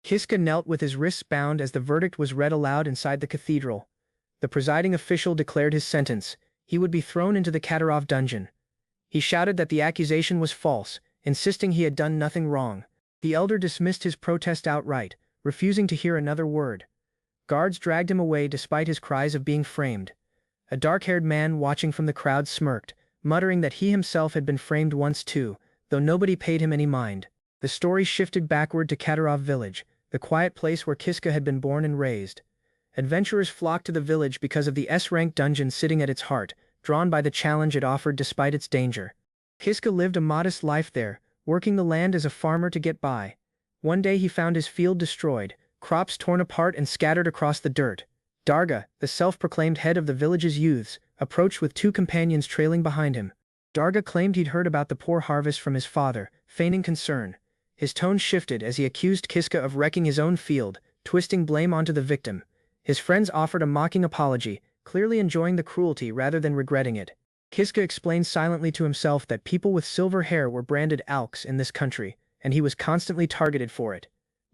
Kiska knelt with his wrists bound as the verdict was read aloud inside the cathedral. The presiding official declared his sentence. He would be thrown into the Katarov dungeon. He shouted that the accusation was false, insisting he had done nothing wrong. The elder dismissed his protest outright, refusing to hear another word. Guards dragged him away despite his cries of being framed. A dark-haired man watching from the crowd smirked, muttering that he himself had been framed once too, though nobody paid him any mind. The story shifted backward to Katarov village, the quiet place where Kiska had been born and raised. Adventurers flocked to the village because of the S-rank dungeon sitting at its heart, drawn by the challenge it offered despite its danger. Kiska lived a modest life there, working the land as a farmer to get by. One day he found his field destroyed, crops torn apart and scattered across the dirt. Darga, the self-proclaimed head of the village's youths, approached with two companions trailing behind him. Darga claimed he'd heard about the poor harvest from his father, feigning concern. His tone shifted as he accused Kiska of wrecking his own field, twisting blame onto the victim. His friends offered a mocking apology, clearly enjoying the cruelty rather than regretting it. Kiska explained silently to himself that people with silver hair were branded alks in this country, and he was constantly targeted for it.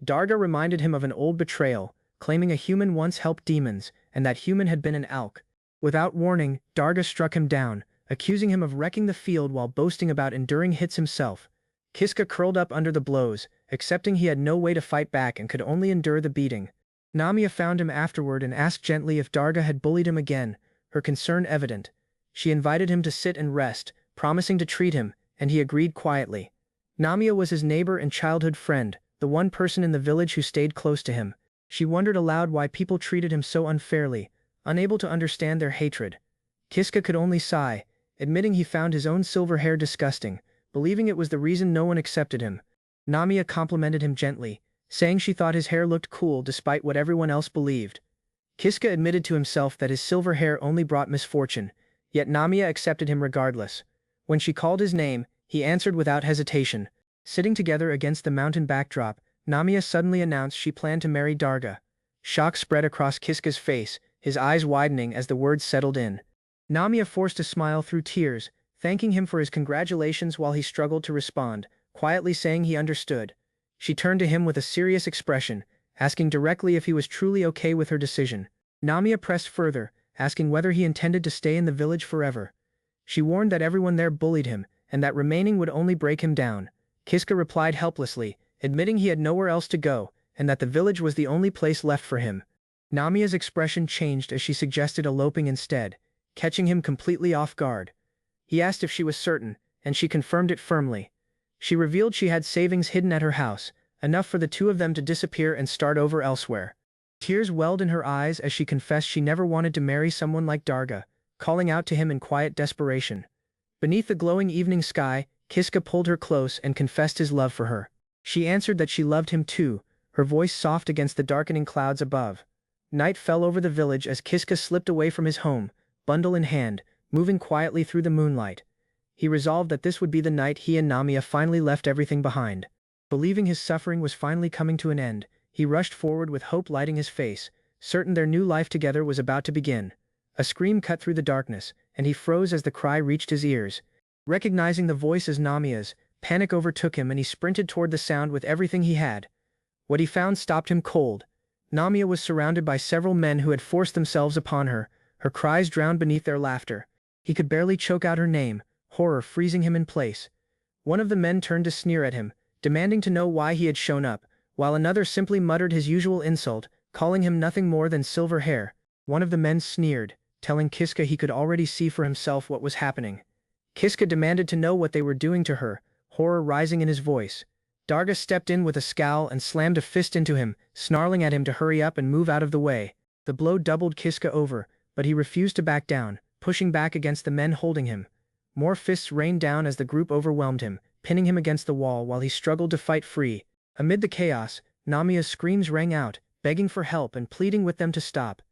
Darga reminded him of an old betrayal, claiming a human once helped demons, and that human had been an alk. Without warning, Darga struck him down, accusing him of wrecking the field while boasting about enduring hits himself. Kiska curled up under the blows, accepting he had no way to fight back and could only endure the beating. Namia found him afterward and asked gently if Darga had bullied him again, her concern evident. She invited him to sit and rest, promising to treat him, and he agreed quietly. Namia was his neighbor and childhood friend, the one person in the village who stayed close to him. She wondered aloud why people treated him so unfairly, unable to understand their hatred. Kiska could only sigh, admitting he found his own silver hair disgusting, believing it was the reason no one accepted him. Namia complimented him gently, saying she thought his hair looked cool despite what everyone else believed. Kiska admitted to himself that his silver hair only brought misfortune, yet Namia accepted him regardless. When she called his name, he answered without hesitation. Sitting together against the mountain backdrop, Namia suddenly announced she planned to marry Darga. Shock spread across Kiska's face, his eyes widening as the words settled in. Namia forced a smile through tears, thanking him for his congratulations while he struggled to respond, quietly saying he understood. She turned to him with a serious expression, asking directly if he was truly okay with her decision. Namia pressed further, asking whether he intended to stay in the village forever. She warned that everyone there bullied him, and that remaining would only break him down. Kiska replied helplessly, admitting he had nowhere else to go, and that the village was the only place left for him. Namia's expression changed as she suggested eloping instead, catching him completely off guard. He asked if she was certain, and she confirmed it firmly. She revealed she had savings hidden at her house, enough for the two of them to disappear and start over elsewhere. Tears welled in her eyes as she confessed she never wanted to marry someone like Darga, calling out to him in quiet desperation. Beneath the glowing evening sky, Kiska pulled her close and confessed his love for her. She answered that she loved him too, her voice soft against the darkening clouds above. Night fell over the village as Kiska slipped away from his home, bundle in hand, moving quietly through the moonlight. He resolved that this would be the night he and Namia finally left everything behind. Believing his suffering was finally coming to an end, he rushed forward with hope lighting his face, certain their new life together was about to begin. A scream cut through the darkness, and he froze as the cry reached his ears. Recognizing the voice as Namia's, panic overtook him and he sprinted toward the sound with everything he had. What he found stopped him cold. Namia was surrounded by several men who had forced themselves upon her, her cries drowned beneath their laughter. He could barely choke out her name, horror freezing him in place. One of the men turned to sneer at him, demanding to know why he had shown up, while another simply muttered his usual insult, calling him nothing more than silver hair. One of the men sneered, telling Kiska he could already see for himself what was happening. Kiska demanded to know what they were doing to her, horror rising in his voice. Darga stepped in with a scowl and slammed a fist into him, snarling at him to hurry up and move out of the way. The blow doubled Kiska over, but he refused to back down, pushing back against the men holding him. More fists rained down as the group overwhelmed him, pinning him against the wall while he struggled to fight free. Amid the chaos, Namia's screams rang out, begging for help and pleading with them to stop.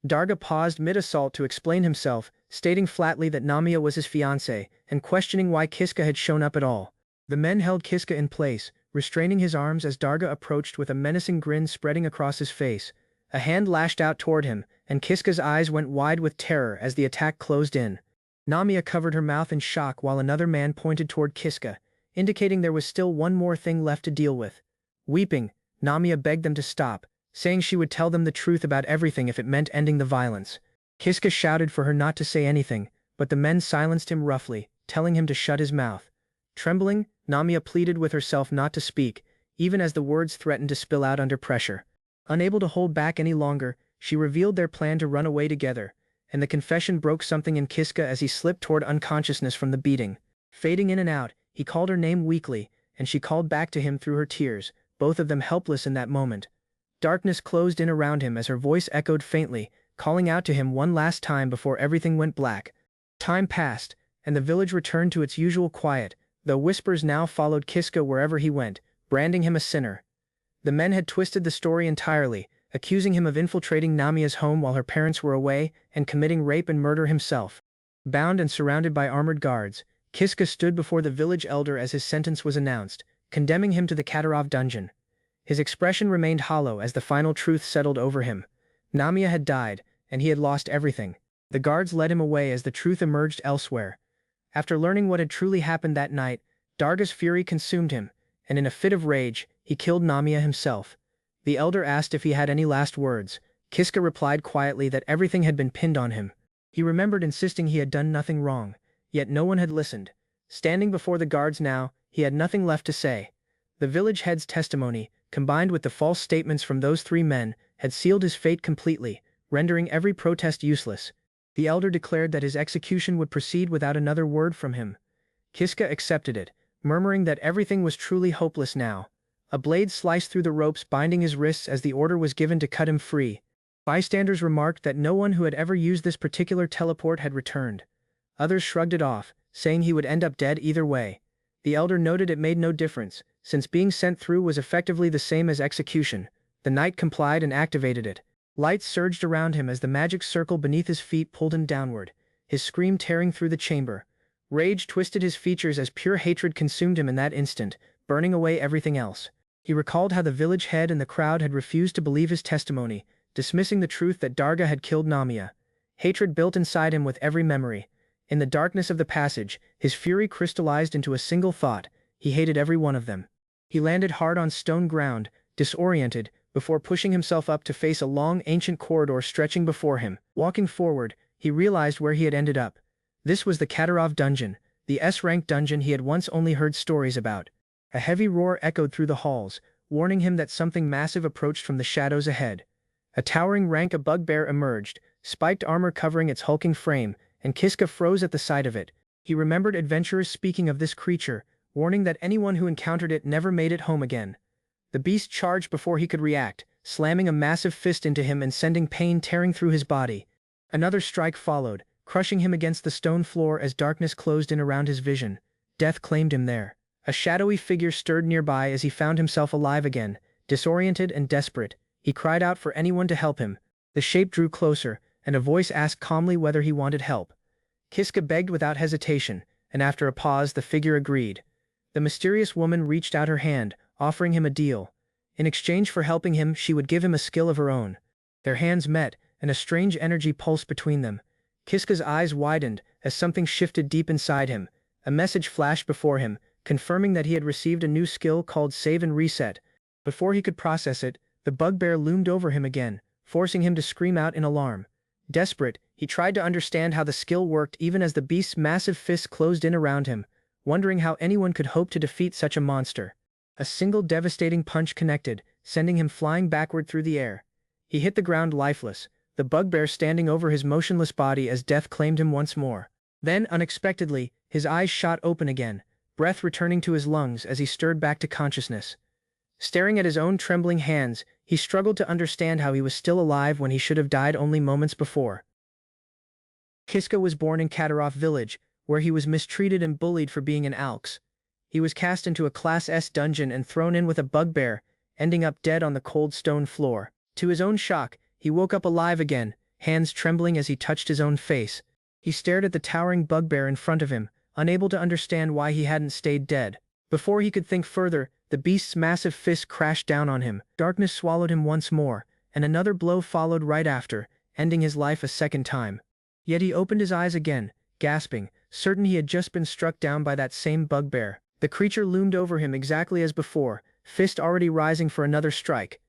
Darga paused mid-assault to explain himself, stating flatly that Namia was his fiancée, and questioning why Kiska had shown up at all. The men held Kiska in place, restraining his arms as Darga approached with a menacing grin spreading across his face. A hand lashed out toward him, and Kiska's eyes went wide with terror as the attack closed in. Namia covered her mouth in shock while another man pointed toward Kiska, indicating there was still one more thing left to deal with. Weeping, Namia begged them to stop, saying she would tell them the truth about everything if it meant ending the violence. Kiska shouted for her not to say anything, but the men silenced him roughly, telling him to shut his mouth. Trembling, Namia pleaded with herself not to speak, even as the words threatened to spill out under pressure. Unable to hold back any longer, she revealed their plan to run away together, and the confession broke something in Kiska as he slipped toward unconsciousness from the beating. Fading in and out, he called her name weakly, and she called back to him through her tears, both of them helpless in that moment. Darkness closed in around him as her voice echoed faintly, calling out to him one last time before everything went black. Time passed, and the village returned to its usual quiet, though whispers now followed Kiska wherever he went, branding him a sinner. The men had twisted the story entirely, accusing him of infiltrating Namia's home while her parents were away and committing rape and murder himself. Bound and surrounded by armored guards, Kiska stood before the village elder as his sentence was announced, condemning him to the Katarov dungeon. His expression remained hollow as the final truth settled over him. Namia had died, and he had lost everything. The guards led him away as the truth emerged elsewhere. After learning what had truly happened that night, Darga's fury consumed him, and in a fit of rage, he killed Namia himself. The elder asked if he had any last words. Kiska replied quietly that everything had been pinned on him. He remembered insisting he had done nothing wrong, yet no one had listened. Standing before the guards now, he had nothing left to say. The village head's testimony, combined with the false statements from those three men, had sealed his fate completely, rendering every protest useless. The elder declared that his execution would proceed without another word from him. Kiska accepted it, murmuring that everything was truly hopeless now. A blade sliced through the ropes binding his wrists as the order was given to cut him free. Bystanders remarked that no one who had ever used this particular teleport had returned. Others shrugged it off, saying he would end up dead either way. The elder noted it made no difference, since being sent through was effectively the same as execution. The knight complied and activated it. Lights surged around him as the magic circle beneath his feet pulled him downward, his scream tearing through the chamber. Rage twisted his features as pure hatred consumed him in that instant, burning away everything else. He recalled how the village head and the crowd had refused to believe his testimony, dismissing the truth that Darga had killed Namia. Hatred built inside him with every memory. In the darkness of the passage, his fury crystallized into a single thought: he hated every one of them. He landed hard on stone ground, disoriented, before pushing himself up to face a long, ancient corridor stretching before him. Walking forward, he realized where he had ended up. This was the Katarov dungeon, the S-rank dungeon he had once only heard stories about. A heavy roar echoed through the halls, warning him that something massive approached from the shadows ahead. A towering rank of bugbear emerged, spiked armor covering its hulking frame, and Kiska froze at the sight of it. He remembered adventurers speaking of this creature, warning that anyone who encountered it never made it home again. The beast charged before he could react, slamming a massive fist into him and sending pain tearing through his body. Another strike followed, crushing him against the stone floor as darkness closed in around his vision. Death claimed him there. A shadowy figure stirred nearby as he found himself alive again. Disoriented and desperate, he cried out for anyone to help him. The shape drew closer, and a voice asked calmly whether he wanted help. Kiska begged without hesitation, and after a pause the figure agreed. The mysterious woman reached out her hand, offering him a deal. In exchange for helping him, she would give him a skill of her own. Their hands met, and a strange energy pulsed between them. Kiska's eyes widened as something shifted deep inside him. A message flashed before him, confirming that he had received a new skill called Save and Reset. Before he could process it, the bugbear loomed over him again, forcing him to scream out in alarm. Desperate, he tried to understand how the skill worked even as the beast's massive fists closed in around him, wondering how anyone could hope to defeat such a monster. A single devastating punch connected, sending him flying backward through the air. He hit the ground lifeless, the bugbear standing over his motionless body as death claimed him once more. Then, unexpectedly, his eyes shot open again, breath returning to his lungs as he stirred back to consciousness. Staring at his own trembling hands, he struggled to understand how he was still alive when he should have died only moments before. Kiska was born in Katarov village, where he was mistreated and bullied for being an Alks. He was cast into a Class S dungeon and thrown in with a bugbear, ending up dead on the cold stone floor. To his own shock, he woke up alive again, hands trembling as he touched his own face. He stared at the towering bugbear in front of him, unable to understand why he hadn't stayed dead. Before he could think further, the beast's massive fist crashed down on him. Darkness swallowed him once more, and another blow followed right after, ending his life a second time. Yet he opened his eyes again, gasping, certain he had just been struck down by that same bugbear. The creature loomed over him exactly as before, fist already rising for another strike.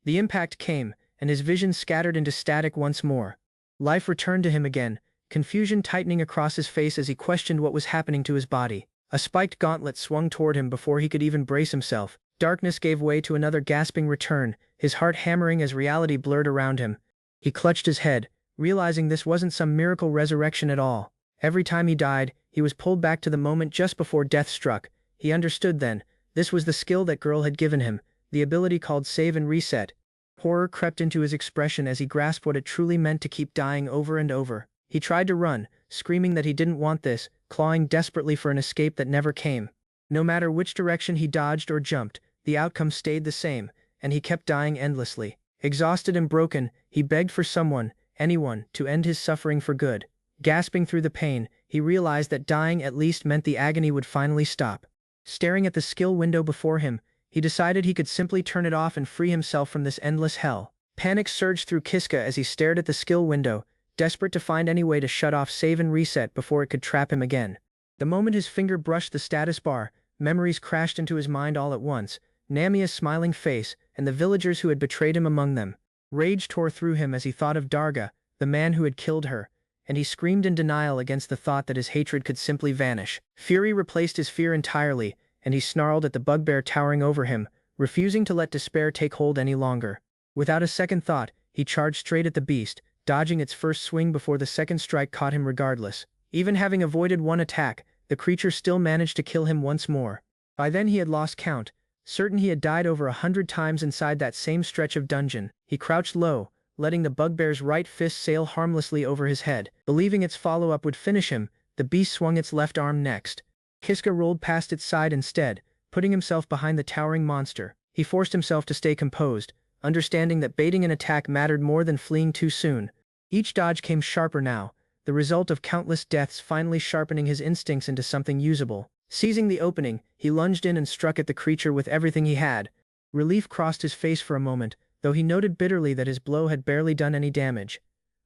The impact came, and his vision scattered into static once more. Life returned to him again, confusion tightening across his face as he questioned what was happening to his body. A spiked gauntlet swung toward him before he could even brace himself. Darkness gave way to another gasping return, his heart hammering as reality blurred around him. He clutched his head, realizing this wasn't some miracle resurrection at all. Every time he died, he was pulled back to the moment just before death struck. He understood then, this was the skill that girl had given him, the ability called save and reset. Horror crept into his expression as he grasped what it truly meant to keep dying over and over. He tried to run, screaming that he didn't want this, clawing desperately for an escape that never came. No matter which direction he dodged or jumped, the outcome stayed the same, and he kept dying endlessly. Exhausted and broken, he begged for someone, anyone, to end his suffering for good. Gasping through the pain, he realized that dying at least meant the agony would finally stop. Staring at the skill window before him, he decided he could simply turn it off and free himself from this endless hell. Panic surged through Kiska as he stared at the skill window, desperate to find any way to shut off save and reset before it could trap him again. The moment his finger brushed the status bar, memories crashed into his mind all at once, Namia's smiling face, and the villagers who had betrayed him among them. Rage tore through him as he thought of Darga, the man who had killed her, and he screamed in denial against the thought that his hatred could simply vanish. Fury replaced his fear entirely, and he snarled at the bugbear towering over him, refusing to let despair take hold any longer. Without a second thought, he charged straight at the beast, dodging its first swing before the second strike caught him regardless. Even having avoided one attack, the creature still managed to kill him once more. By then he had lost count, certain he had died over 100 times inside that same stretch of dungeon. He crouched low, letting the bugbear's right fist sail harmlessly over his head. Believing its follow-up would finish him, the beast swung its left arm next. Kiska rolled past its side instead, putting himself behind the towering monster. He forced himself to stay composed, understanding that baiting an attack mattered more than fleeing too soon. Each dodge came sharper now, the result of countless deaths finally sharpening his instincts into something usable. Seizing the opening, he lunged in and struck at the creature with everything he had. Relief crossed his face for a moment, though he noted bitterly that his blow had barely done any damage.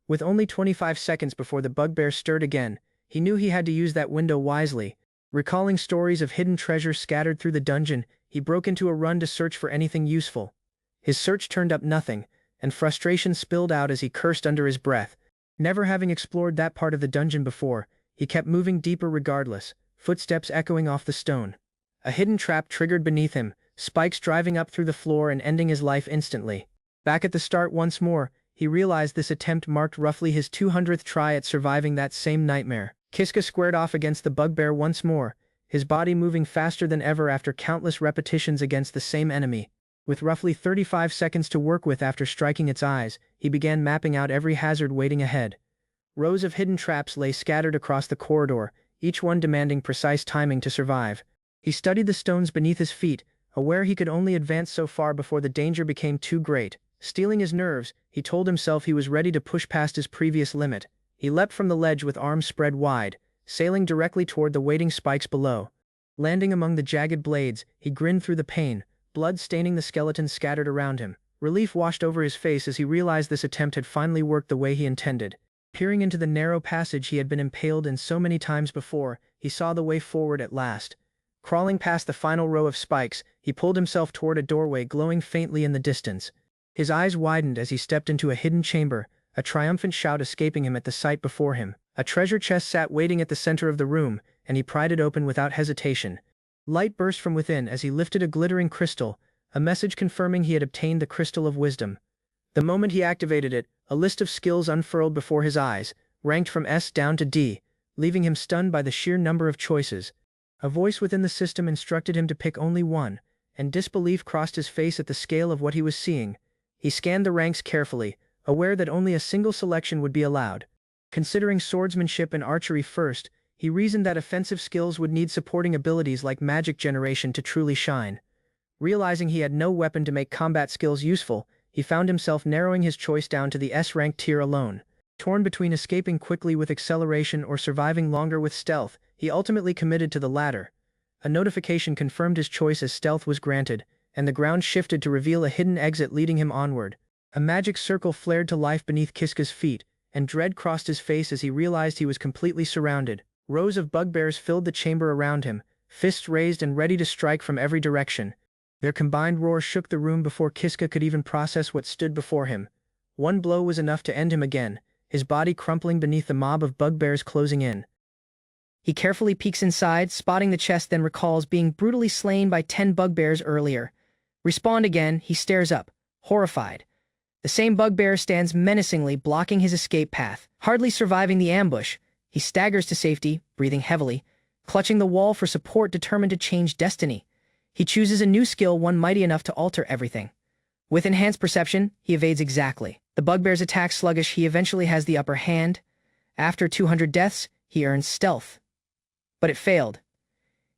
With only 25 seconds before the bugbear stirred again, he knew he had to use that window wisely. Recalling stories of hidden treasures scattered through the dungeon, he broke into a run to search for anything useful. His search turned up nothing, and frustration spilled out as he cursed under his breath. Never having explored that part of the dungeon before, he kept moving deeper regardless, footsteps echoing off the stone. A hidden trap triggered beneath him, spikes driving up through the floor and ending his life instantly. Back at the start once more, he realized this attempt marked roughly his 200th try at surviving that same nightmare. Kiska squared off against the bugbear once more, his body moving faster than ever after countless repetitions against the same enemy. With roughly 35 seconds to work with after striking its eyes, he began mapping out every hazard waiting ahead. Rows of hidden traps lay scattered across the corridor, each one demanding precise timing to survive. He studied the stones beneath his feet, aware he could only advance so far before the danger became too great. Steeling his nerves, he told himself he was ready to push past his previous limit. He leapt from the ledge with arms spread wide, sailing directly toward the waiting spikes below. Landing among the jagged blades, he grinned through the pain, blood staining the skeletons scattered around him. Relief washed over his face as he realized this attempt had finally worked the way he intended. Peering into the narrow passage he had been impaled in so many times before, he saw the way forward at last. Crawling past the final row of spikes, he pulled himself toward a doorway glowing faintly in the distance. His eyes widened as he stepped into a hidden chamber, a triumphant shout escaping him at the sight before him. A treasure chest sat waiting at the center of the room, and he pried it open without hesitation. Light burst from within as he lifted a glittering crystal, a message confirming he had obtained the Crystal of Wisdom. The moment he activated it, a list of skills unfurled before his eyes, ranked from S down to D, leaving him stunned by the sheer number of choices. A voice within the system instructed him to pick only one, and disbelief crossed his face at the scale of what he was seeing. He scanned the ranks carefully, aware that only a single selection would be allowed. Considering swordsmanship and archery first, he reasoned that offensive skills would need supporting abilities like magic generation to truly shine. Realizing he had no weapon to make combat skills useful, he found himself narrowing his choice down to the S-rank tier alone. Torn between escaping quickly with acceleration or surviving longer with stealth, he ultimately committed to the latter. A notification confirmed his choice as stealth was granted, and the ground shifted to reveal a hidden exit leading him onward. A magic circle flared to life beneath Kiska's feet, and dread crossed his face as he realized he was completely surrounded. Rows of bugbears filled the chamber around him, fists raised and ready to strike from every direction. Their combined roar shook the room before Kiska could even process what stood before him. One blow was enough to end him again, his body crumpling beneath the mob of bugbears closing in. He carefully peeks inside, spotting the chest, then recalls being brutally slain by 10 bugbears earlier. Respawned again, he stares up, horrified. The same bugbear stands menacingly, blocking his escape path. Hardly surviving the ambush, he staggers to safety, breathing heavily, clutching the wall for support, determined to change destiny. He chooses a new skill, one mighty enough to alter everything. With enhanced perception, he evades exactly. The bugbear's attack sluggish, he eventually has the upper hand. After 200 deaths, he earns stealth. But it failed.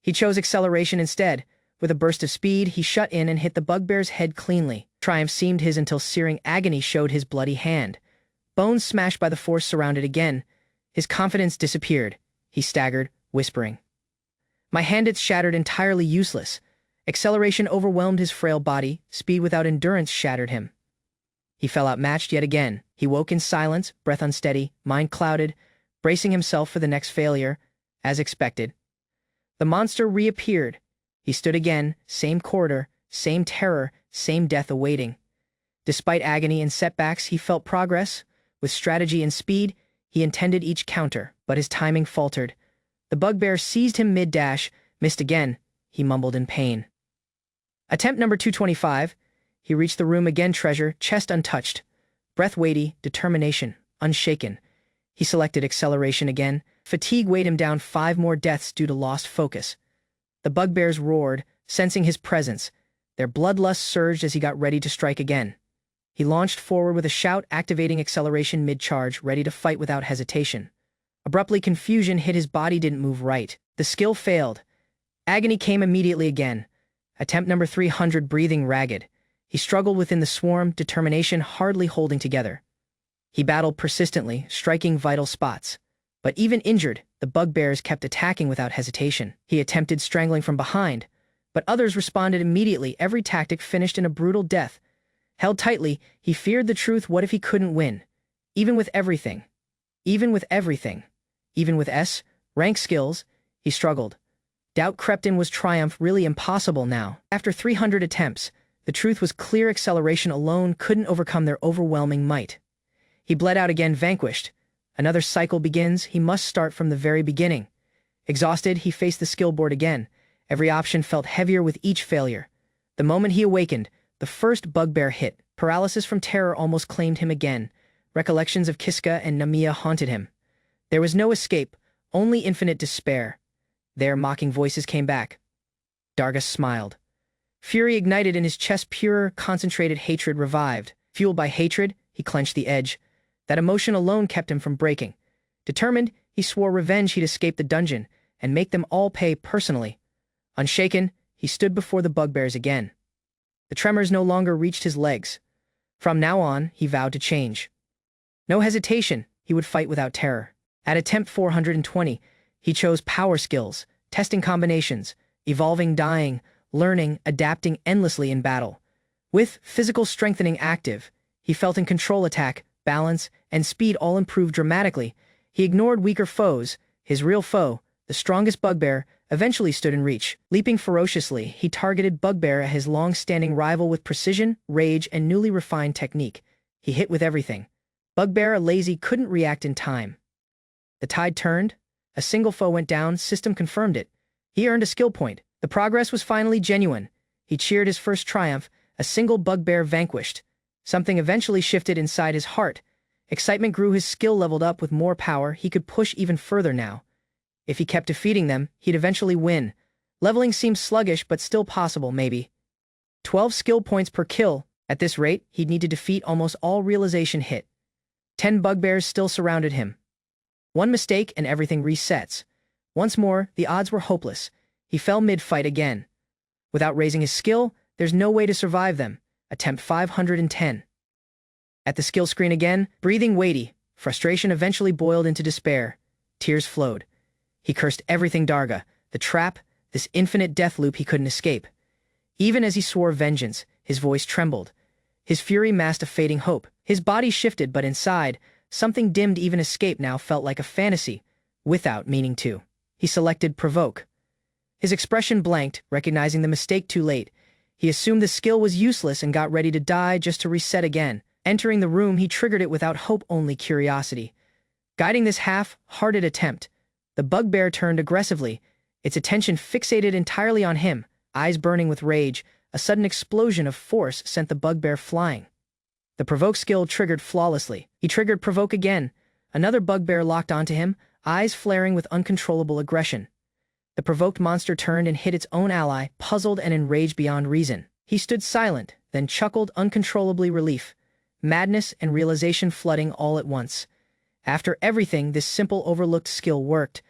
He chose acceleration instead. With a burst of speed, he shut in and hit the bugbear's head cleanly. Triumph seemed his until searing agony showed his bloody hand. Bones smashed by the force surrounded again. His confidence disappeared. He staggered, whispering, "My hand, it's shattered, entirely useless." Acceleration overwhelmed his frail body. Speed without endurance shattered him. He fell outmatched yet again. He woke in silence, breath unsteady, mind clouded, bracing himself for the next failure. As expected, the monster reappeared. He stood again, same corridor, same terror, same death awaiting. Despite agony and setbacks, he felt progress. With strategy and speed, he intended each counter, but his timing faltered. The bugbear seized him mid-dash, missed again. He mumbled in pain. Attempt number 225. He reached the room again, treasure, chest untouched. Breath weighty, determination, unshaken. He selected acceleration again. Fatigue weighed him down, 5 more deaths due to lost focus. The bugbears roared, sensing his presence. Their bloodlust surged as he got ready to strike again. He launched forward with a shout, activating acceleration mid-charge, ready to fight without hesitation. Abruptly, confusion hit his body, didn't move right. The skill failed. Agony came immediately again. Attempt number 300, breathing ragged. He struggled within the swarm, determination hardly holding together. He battled persistently, striking vital spots. But even injured, the bugbears kept attacking without hesitation. He attempted strangling from behind, but others responded immediately. Every tactic finished in a brutal death. Held tightly, he feared the truth. What if he couldn't win? Even with everything. Even with everything. Even with rank skills, he struggled. Doubt crept in. Was triumph really impossible now? After 300 attempts, the truth was clear. Acceleration alone couldn't overcome their overwhelming might. He bled out again, vanquished. Another cycle begins. He must start from the very beginning. Exhausted, he faced the skill board again. Every option felt heavier with each failure. The moment he awakened, the first bugbear hit. Paralysis from terror almost claimed him again. Recollections of Kiska and Namia haunted him. There was no escape, only infinite despair. Their mocking voices came back. Dargis smiled. Fury ignited in his chest. Pure, concentrated hatred revived. Fueled by hatred, he clenched the edge. That emotion alone kept him from breaking. Determined, he swore revenge. He'd escape the dungeon and make them all pay personally. Unshaken, he stood before the bugbears again. The tremors no longer reached his legs. From now on, he vowed to change. No hesitation, he would fight without terror. At attempt 420, he chose power skills, testing combinations, evolving, dying, learning, adapting endlessly in battle. With physical strengthening active, he felt in control. Attack, balance, and speed all improved dramatically. He ignored weaker foes. His real foe, the strongest bugbear, eventually stood in reach. Leaping ferociously, he targeted bugbear, his long-standing rival, with precision, rage, and newly refined technique. He hit with everything. Bugbear, lazy, couldn't react in time. The tide turned. A single foe went down. System confirmed it. He earned a skill point. The progress was finally genuine. He cheered his first triumph, a single bugbear vanquished. Something eventually shifted inside his heart. Excitement grew. His skill leveled up. With more power, he could push even further now. If he kept defeating them, he'd eventually win. Leveling seemed sluggish, but still possible, maybe. 12 skill points per kill. At this rate, he'd need to defeat almost all. Realization hit. 10 bugbears still surrounded him. One mistake and everything resets. Once more, the odds were hopeless. He fell mid-fight again. Without raising his skill, there's no way to survive them. Attempt 510. At the skill screen again, breathing weighty, frustration eventually boiled into despair. Tears flowed. He cursed everything. Darga, the trap, this infinite death loop he couldn't escape. Even as he swore vengeance, his voice trembled. His fury masked a fading hope. His body shifted, but inside, something dimmed. Even escape now felt like a fantasy, without meaning to. He selected provoke. His expression blanked, recognizing the mistake too late. He assumed the skill was useless and got ready to die just to reset again. Entering the room, he triggered it without hope, only curiosity. Guiding this half-hearted attempt, the bugbear turned aggressively, its attention fixated entirely on him, eyes burning with rage. A sudden explosion of force sent the bugbear flying. The provoke skill triggered flawlessly. He triggered provoke again. Another bugbear locked onto him, eyes flaring with uncontrollable aggression. The provoked monster turned and hit its own ally, puzzled and enraged beyond reason. He stood silent, then chuckled uncontrollably, relief, madness, and realization flooding all at once. After everything, this simple overlooked skill worked.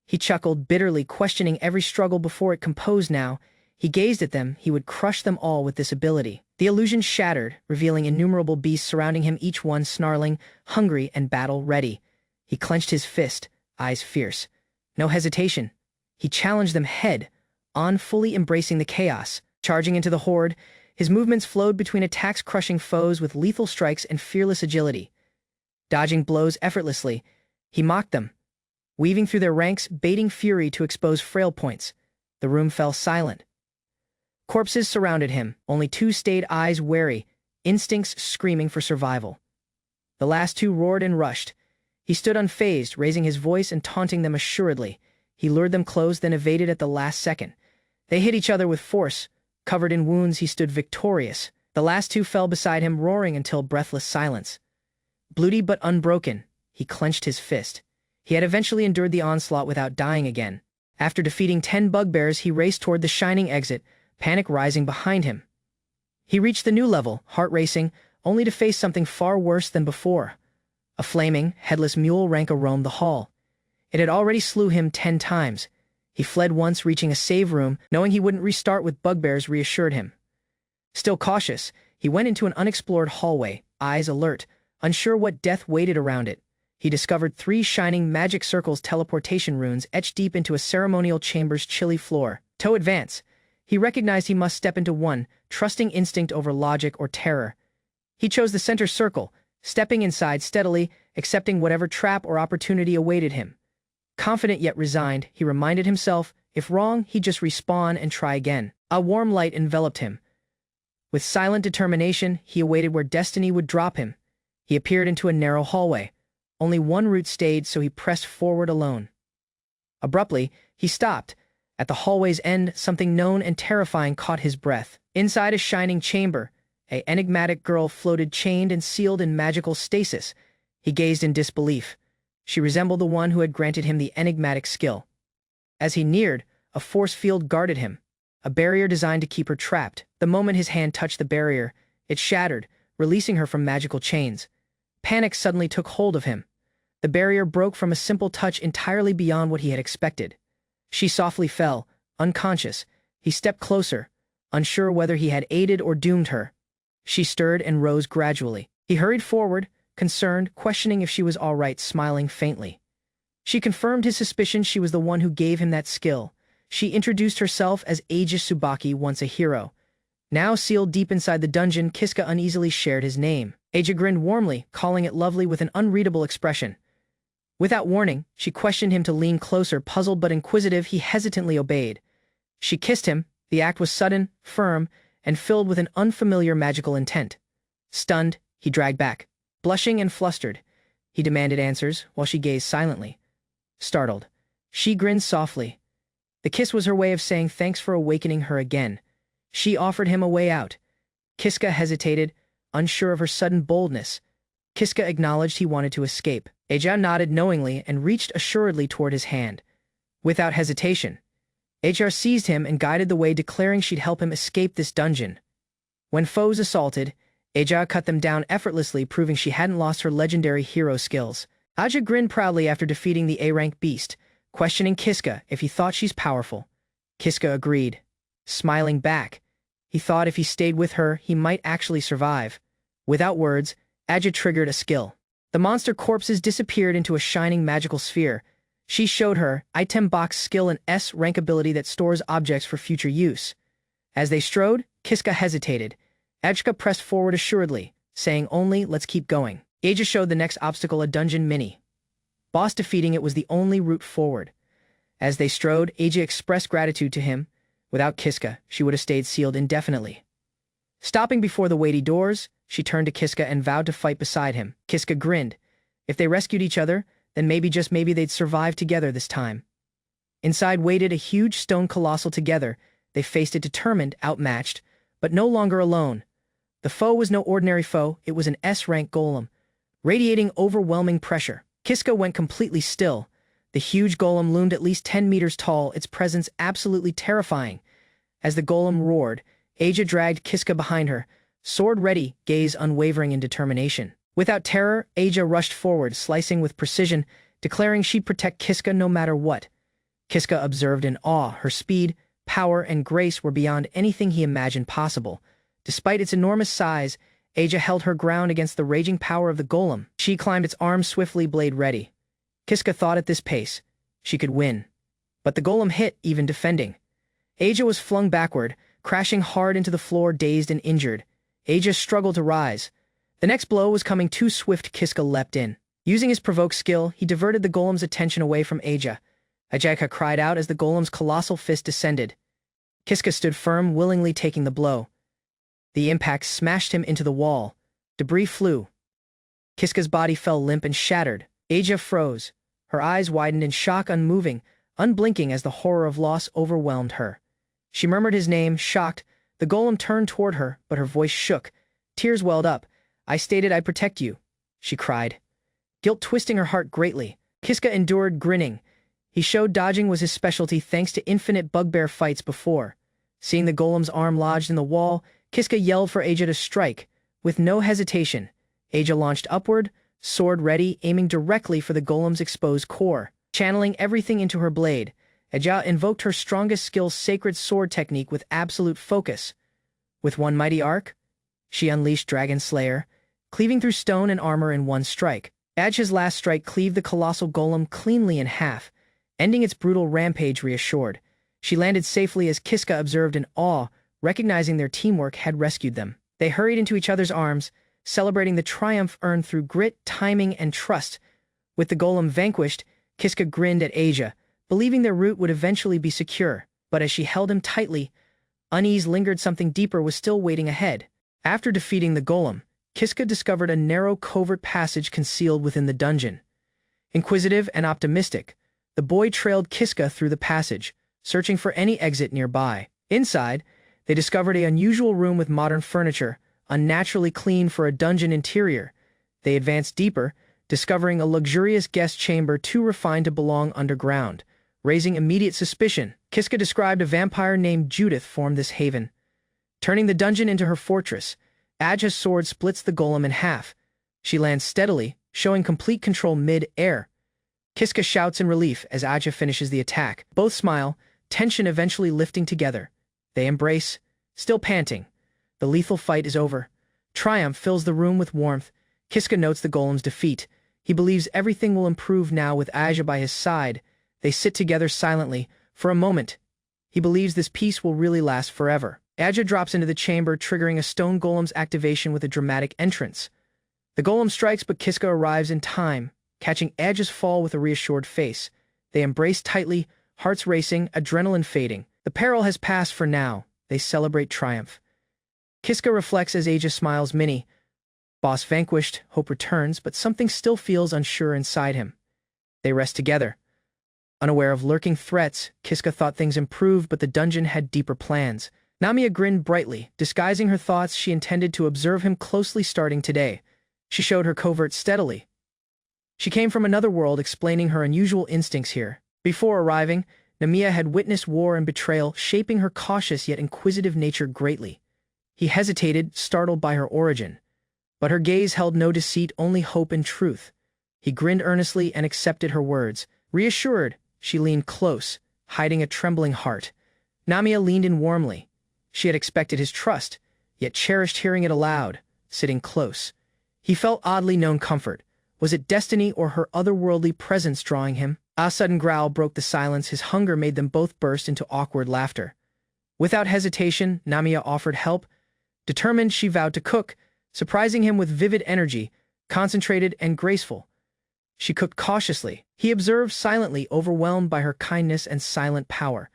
He chuckled bitterly, questioning every struggle before it. Composed now, he gazed at them. He would crush them all with this ability. The illusion shattered, revealing innumerable beasts surrounding him, each one snarling, hungry, and battle-ready. He clenched his fist, eyes fierce. No hesitation. He challenged them head-on, fully embracing the chaos. Charging into the horde, his movements flowed between attacks, crushing foes with lethal strikes and fearless agility. Dodging blows effortlessly, he mocked them, weaving through their ranks, baiting fury to expose frail points. The room fell silent. Corpses surrounded him, only two stayed, eyes wary, instincts screaming for survival. The last two roared and rushed. He stood unfazed, raising his voice and taunting them assuredly. He lured them close, then evaded at the last second. They hit each other with force. Covered in wounds, he stood victorious. The last two fell beside him, roaring until breathless silence. Bloody but unbroken, he clenched his fist. He had eventually endured the onslaught without dying again. After defeating 10 bugbears, he raced toward the shining exit, panic rising behind him. He reached the new level, heart racing, only to face something far worse than before. A flaming, headless mule Ranka roamed the hall. It had already slew him 10 times. He fled once, reaching a save room, knowing he wouldn't restart with bugbears reassured him. Still cautious, he went into an unexplored hallway, eyes alert, unsure what death waited around it. He discovered 3 shining magic circles, teleportation runes etched deep into a ceremonial chamber's chilly floor. To advance, he recognized he must step into one, trusting instinct over logic or terror. He chose the center circle, stepping inside steadily, accepting whatever trap or opportunity awaited him. Confident yet resigned, he reminded himself, if wrong, he'd just respawn and try again. A warm light enveloped him. With silent determination, he awaited where destiny would drop him. He appeared into a narrow hallway. Only one route stayed, so he pressed forward alone. Abruptly, he stopped. At the hallway's end, something known and terrifying caught his breath. Inside a shining chamber, an enigmatic girl floated, chained and sealed in magical stasis. He gazed in disbelief. She resembled the one who had granted him the enigmatic skill. As he neared, a force field guarded him, a barrier designed to keep her trapped. The moment his hand touched the barrier, it shattered, releasing her from magical chains. Panic suddenly took hold of him. The barrier broke from a simple touch, entirely beyond what he had expected. She softly fell, unconscious. He stepped closer, unsure whether he had aided or doomed her. She stirred and rose gradually. He hurried forward, concerned, questioning if she was all right, smiling faintly. She confirmed his suspicion. She was the one who gave him that skill. She introduced herself as Eiji Tsubaki, once a hero. Now sealed deep inside the dungeon, Kiska uneasily shared his name. Eiji grinned warmly, calling it lovely with an unreadable expression. Without warning, she questioned him to lean closer. Puzzled but inquisitive, he hesitantly obeyed. She kissed him. The act was sudden, firm, and filled with an unfamiliar magical intent. Stunned, he dragged back. Blushing and flustered, he demanded answers while she gazed silently. Startled, she grinned softly. The kiss was her way of saying thanks for awakening her again. She offered him a way out. Kiska hesitated, unsure of her sudden boldness. Kiska acknowledged he wanted to escape. Eiji nodded knowingly and reached assuredly toward his hand. Without hesitation, Eiji seized him and guided the way, declaring she'd help him escape this dungeon. When foes assaulted, Eiji cut them down effortlessly, proving she hadn't lost her legendary hero skills. Aja grinned proudly after defeating the A-rank beast, questioning Kiska if he thought she's powerful. Kiska agreed, smiling back. He thought if he stayed with her, he might actually survive. Without words, Aja triggered a skill. The monster corpses disappeared into a shining magical sphere. She showed her item box skill, an S-rank ability that stores objects for future use. As they strode, Kiska hesitated. Ajka pressed forward assuredly, saying only, let's keep going. Aja showed the next obstacle, a dungeon mini. Boss defeating it was the only route forward. As they strode, Aja expressed gratitude to him, Without Kiska, she would have stayed sealed indefinitely. Stopping before the weighty doors, she turned to Kiska and vowed to fight beside him. Kiska grinned. If they rescued each other, then maybe, just maybe, they'd survive together this time. Inside waited a huge stone colossal. Together, they faced it, determined, outmatched, but no longer alone. The foe was no ordinary foe, it was an S-rank golem, radiating overwhelming pressure. Kiska went completely still. The huge golem loomed at least 10 meters tall, its presence absolutely terrifying. As the golem roared, Aja dragged Kiska behind her, sword ready, gaze unwavering in determination. Without terror, Aja rushed forward, slicing with precision, declaring she'd protect Kiska no matter what. Kiska observed in awe. Her speed, power, and grace were beyond anything he imagined possible. Despite its enormous size, Aja held her ground against the raging power of the golem. She climbed its arms swiftly, blade ready. Kiska thought at this pace, she could win. But the golem hit, even defending. Aja was flung backward, crashing hard into the floor, dazed and injured. Aja struggled to rise. The next blow was coming too swift. Kiska leapt in. Using his provoke skill, he diverted the golem's attention away from Aja. Aja cried out as the golem's colossal fist descended. Kiska stood firm, willingly taking the blow. The impact smashed him into the wall. Debris flew. Kiska's body fell limp and shattered. Aja froze. Her eyes widened in shock, unmoving, unblinking as the horror of loss overwhelmed her. She murmured his name, shocked. The golem turned toward her, but her voice shook. Tears welled up. I stated I'd protect you, she cried. Guilt twisting her heart greatly. Kiska endured, grinning. He showed dodging was his specialty thanks to infinite bugbear fights before. Seeing the golem's arm lodged in the wall, Kiska yelled for Aja to strike. With no hesitation, Aja launched upward, sword ready, aiming directly for the golem's exposed core. Channeling everything into her blade, Aja invoked her strongest skill, sacred sword technique, with absolute focus. With one mighty arc, she unleashed Dragon Slayer, cleaving through stone and armor in one strike. Aja's last strike cleaved the colossal golem cleanly in half, ending its brutal rampage. Reassured, she landed safely as Kiska observed in awe, recognizing their teamwork had rescued them. They hurried into each other's arms, celebrating the triumph earned through grit, timing, and trust. With the golem vanquished, Kiska grinned at Aja, believing their route would eventually be secure. But as she held him tightly, unease lingered. Something deeper was still waiting ahead. After defeating the golem, Kiska discovered a narrow covert passage concealed within the dungeon. Inquisitive and optimistic, the boy trailed Kiska through the passage, searching for any exit nearby. Inside, they discovered an unusual room with modern furniture, unnaturally clean for a dungeon interior. They advanced deeper, discovering a luxurious guest chamber too refined to belong underground, raising immediate suspicion. Kiska described a vampire named Judith formed this haven. Turning the dungeon into her fortress, Aja's sword splits the golem in half. She lands steadily, showing complete control mid-air. Kiska shouts in relief as Aja finishes the attack. Both smile, tension eventually lifting together. They embrace, still panting. The lethal fight is over. Triumph fills the room with warmth. Kiska notes the golem's defeat. He believes everything will improve now with Aja by his side. They sit together silently, for a moment. He believes this peace will really last forever. Aja drops into the chamber, triggering a stone golem's activation with a dramatic entrance. The golem strikes, but Kiska arrives in time, catching Aja's fall with a reassured face. They embrace tightly, hearts racing, adrenaline fading. The peril has passed for now. They celebrate triumph. Kiska reflects as Aja smiles. Mini. Boss vanquished, hope returns, but something still feels unsure inside him. They rest together. Unaware of lurking threats, Kiska thought things improved, but the dungeon had deeper plans. Namia grinned brightly. Disguising her thoughts, she intended to observe him closely starting today. She showed her covert steadily. She came from another world, explaining her unusual instincts here. Before arriving, Namia had witnessed war and betrayal, shaping her cautious yet inquisitive nature greatly. He hesitated, startled by her origin. But her gaze held no deceit, only hope and truth. He grinned earnestly and accepted her words. Reassured, she leaned close, hiding a trembling heart. Namia leaned in warmly. She had expected his trust, yet cherished hearing it aloud, sitting close. He felt oddly known comfort. Was it destiny or her otherworldly presence drawing him? A sudden growl broke the silence. His hunger made them both burst into awkward laughter. Without hesitation, Namia offered help. Determined, she vowed to cook, surprising him with vivid energy, concentrated and graceful. She cooked cautiously. He observed silently, overwhelmed by her kindness and silent power.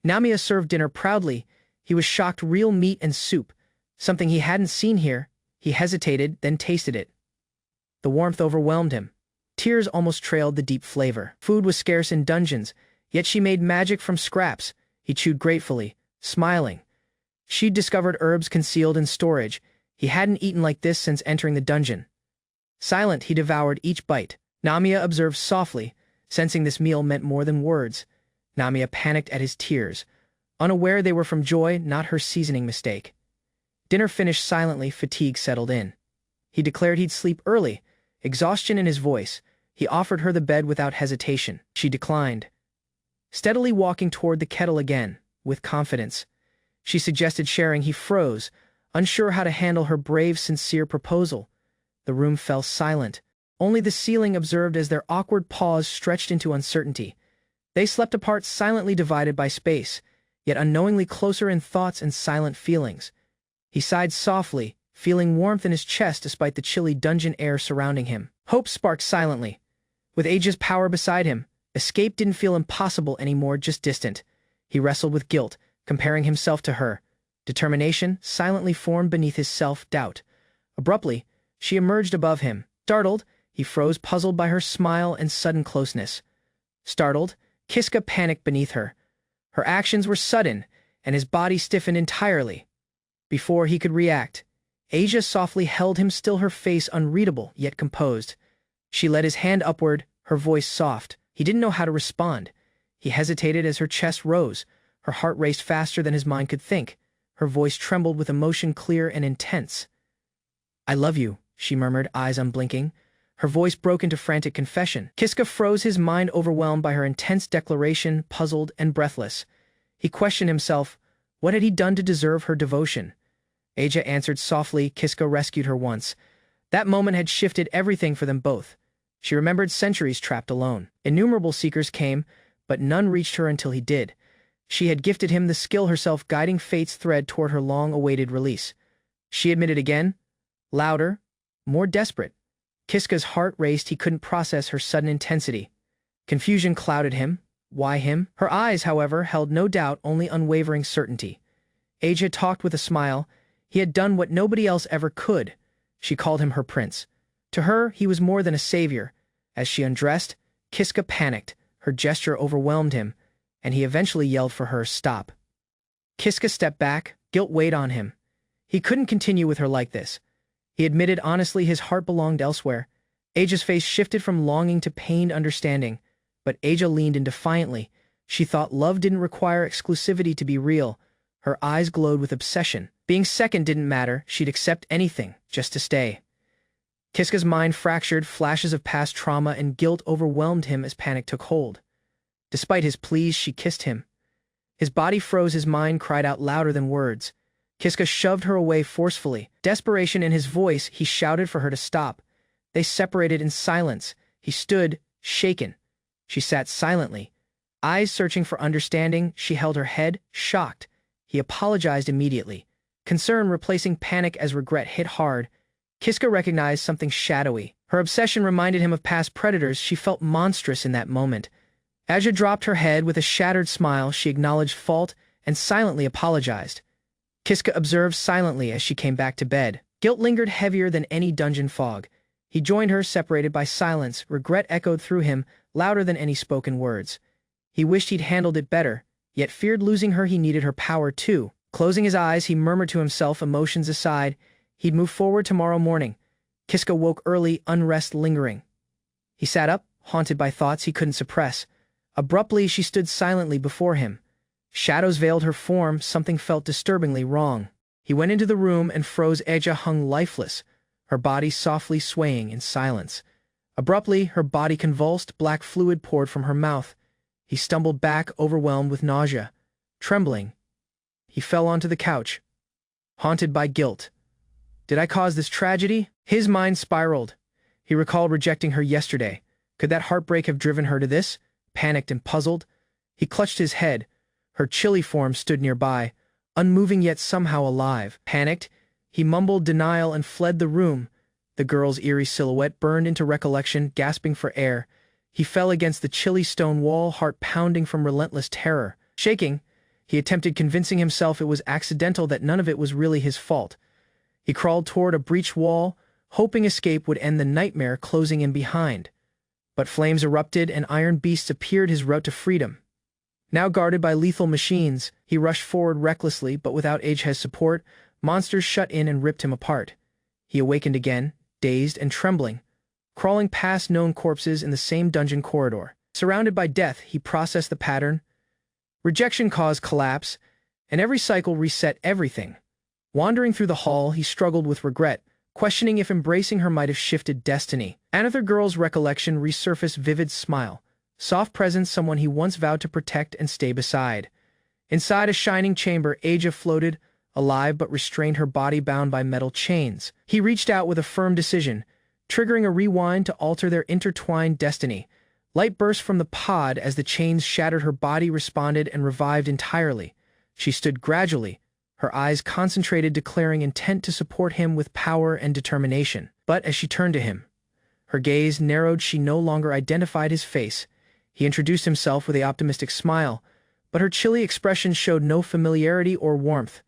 Namia served dinner proudly. He was shocked. Real meat and soup, something he hadn't seen here. He hesitated, then tasted it. The warmth overwhelmed him. Tears almost trailed the deep flavor. Food was scarce in dungeons, yet she made magic from scraps. He chewed gratefully, smiling. She'd discovered herbs concealed in storage. He hadn't eaten like this since entering the dungeon. Silent, he devoured each bite. Namia observed softly, sensing this meal meant more than words. Namia panicked at his tears, unaware they were from joy, not her seasoning mistake. Dinner finished silently. Fatigue settled in. He declared he'd sleep early, exhaustion in his voice. He offered her the bed without hesitation. She declined, steadily walking toward the kettle again, with confidence. She suggested sharing. He froze, unsure how to handle her brave, sincere proposal. The room fell silent. Only the ceiling observed as their awkward pause stretched into uncertainty. They slept apart, silently divided by space, yet unknowingly closer in thoughts and silent feelings. He sighed softly, feeling warmth in his chest despite the chilly dungeon air surrounding him. Hope sparked silently. With Aja's power beside him, escape didn't feel impossible anymore, just distant. He wrestled with guilt, comparing himself to her. Determination silently formed beneath his self-doubt. Abruptly, she emerged above him. Startled, he froze, puzzled by her smile and sudden closeness. Startled, Kiska panicked beneath her. Her actions were sudden, and his body stiffened entirely. Before he could react, Aja softly held him still, her face unreadable yet composed. She led his hand upward, her voice soft. He didn't know how to respond. He hesitated as her chest rose. Her heart raced faster than his mind could think. Her voice trembled with emotion, clear and intense. "I love you," she murmured, eyes unblinking. Her voice broke into frantic confession. Kiska froze, his mind overwhelmed by her intense declaration, puzzled and breathless. He questioned himself. What had he done to deserve her devotion? Aja answered softly. Kiska rescued her once. That moment had shifted everything for them both. She remembered centuries trapped alone. Innumerable seekers came, but none reached her until he did. She had gifted him the skill herself, guiding fate's thread toward her long-awaited release. She admitted again, louder, more desperate. Kiska's heart raced. He couldn't process her sudden intensity. Confusion clouded him. Why him? Her eyes, however, held no doubt, only unwavering certainty. Aja talked with a smile. He had done what nobody else ever could. She called him her prince. To her, he was more than a savior. As she undressed, Kiska panicked. Her gesture overwhelmed him, and he eventually yelled for her, "Stop." Kiska stepped back. Guilt weighed on him. He couldn't continue with her like this. He admitted honestly his heart belonged elsewhere. Aja's face shifted from longing to pained understanding, but Aja leaned in defiantly. She thought love didn't require exclusivity to be real. Her eyes glowed with obsession. Being second didn't matter. She'd accept anything, just to stay. Kiska's mind fractured. Flashes of past trauma and guilt overwhelmed him as panic took hold. Despite his pleas, she kissed him. His body froze. His mind cried out louder than words. Kiska shoved her away forcefully. Desperation in his voice, he shouted for her to stop. They separated in silence. He stood, shaken. She sat silently, eyes searching for understanding. She held her head, shocked. He apologized immediately, concern replacing panic as regret hit hard. Kiska recognized something shadowy. Her obsession reminded him of past predators. She felt monstrous in that moment. Aja dropped her head with a shattered smile. She acknowledged fault and silently apologized. Kiska observed silently as she came back to bed. Guilt lingered heavier than any dungeon fog. He joined her, separated by silence. Regret echoed through him, louder than any spoken words. He wished he'd handled it better, yet feared losing her. He needed her power too. Closing his eyes, he murmured to himself, emotions aside. He'd move forward tomorrow morning. Kiska woke early, unrest lingering. He sat up, haunted by thoughts he couldn't suppress. Abruptly, she stood silently before him. Shadows veiled her form. Something felt disturbingly wrong. He went into the room and froze. Aja hung lifeless, her body softly swaying in silence. Abruptly, her body convulsed. Black fluid poured from her mouth. He stumbled back, overwhelmed with nausea. Trembling, he fell onto the couch, haunted by guilt. Did I cause this tragedy? His mind spiraled. He recalled rejecting her yesterday. Could that heartbreak have driven her to this? Panicked and puzzled, he clutched his head. Her chilly form stood nearby, unmoving yet somehow alive. Panicked, he mumbled denial and fled the room. The girl's eerie silhouette burned into recollection, gasping for air. He fell against the chilly stone wall, heart pounding from relentless terror. Shaking, He attempted convincing himself it was accidental, that none of it was really his fault. He crawled toward a breached wall, hoping escape would end the nightmare closing in behind. But flames erupted and iron beasts appeared his route to freedom. Now guarded by lethal machines, he rushed forward recklessly, but witut Age's support, monsters shut in and ripped him apart. He awakened again, dazed and trembling, crawling past known corpses in the same dungeon corridor. Surrounded by death, he processed the pattern. Rejection caused collapse, and every cycle reset everything. Wandering through the hall, he struggled with regret, questioning if embracing her might have shifted destiny. Another girl's recollection resurfaced, vivid smile, soft presence, someone he once vowed to protect and stay beside. Inside a shining chamber, Aja floated, alive but restrained, her body bound by metal chains. He reached out with a firm decision, triggering a rewind to alter their intertwined destiny. Light burst from the pod as the chains shattered. Her body responded and revived entirely. She stood gradually, her eyes concentrated, declaring intent to support him with power and determination. But as she turned to him, her gaze narrowed. She no longer identified his face. He introduced himself with an optimistic smile, but her chilly expression showed no familiarity or warmth.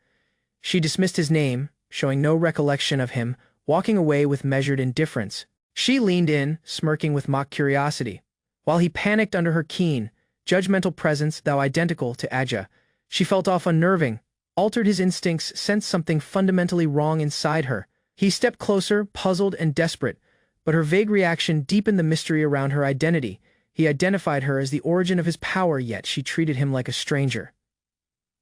She dismissed his name, showing no recollection of him, walking away with measured indifference. She leaned in, smirking with mock curiosity, while he panicked under her keen, judgmental presence, though identical to Aja. She felt off, unnerving, altered. His instincts sensed something fundamentally wrong inside her. He stepped closer, puzzled and desperate, but her vague reaction deepened the mystery around her identity. He identified her as the origin of his power, yet she treated him like a stranger.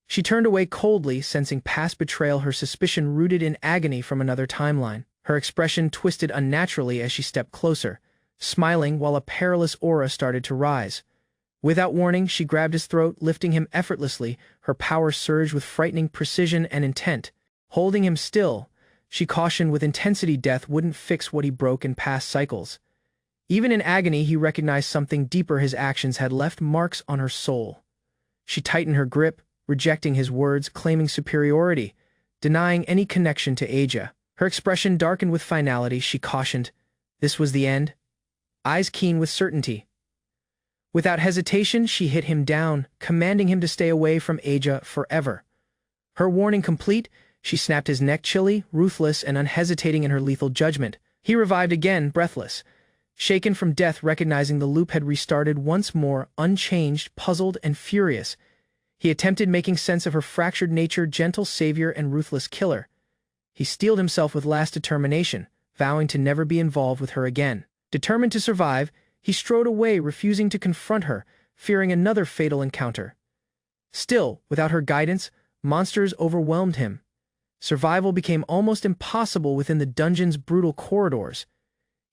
She turned away coldly, sensing past betrayal, her suspicion rooted in agony from another timeline. Her expression twisted unnaturally as she stepped closer, smiling while a perilous aura started to rise. Without warning, she grabbed his throat, lifting him effortlessly. Her power surged with frightening precision and intent. Holding him still, she cautioned with intensity death wouldn't fix what he broke in past cycles. Even in agony, he recognized something deeper. His actions had left marks on her soul. She tightened her grip, rejecting his words, claiming superiority, denying any connection to Aja. Her expression darkened with finality. She cautioned, this was the end? Eyes keen with certainty. Without hesitation, she hit him down, commanding him to stay away from Aja forever. Her warning complete, she snapped his neck, chilly, ruthless, and unhesitating in her lethal judgment. He revived again, breathless, shaken from death, recognizing the loop had restarted once more, unchanged, puzzled, and furious. He attempted making sense of her fractured nature, gentle savior and ruthless killer. He steeled himself with last determination, vowing to never be involved with her again. Determined to survive, he strode away, refusing to confront her, fearing another fatal encounter. Still, without her guidance, monsters overwhelmed him. Survival became almost impossible within the dungeon's brutal corridors.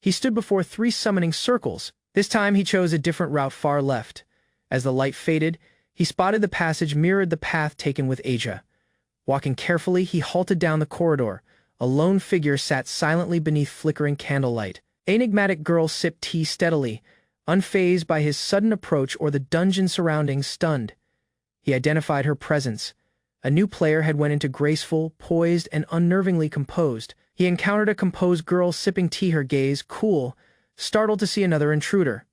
He stood before 3 summoning circles. This time he chose a different route, far left. As the light faded, he spotted the passage mirrored the path taken with Aja. Walking carefully, he halted down the corridor. A lone figure sat silently beneath flickering candlelight. Enigmatic girl sipped tea steadily, unfazed by his sudden approach or the dungeon surroundings. Stunned, he identified her presence. A new player had went into graceful, poised, and unnervingly composed. He encountered a composed girl sipping tea, her gaze cool, startled to see another intruder.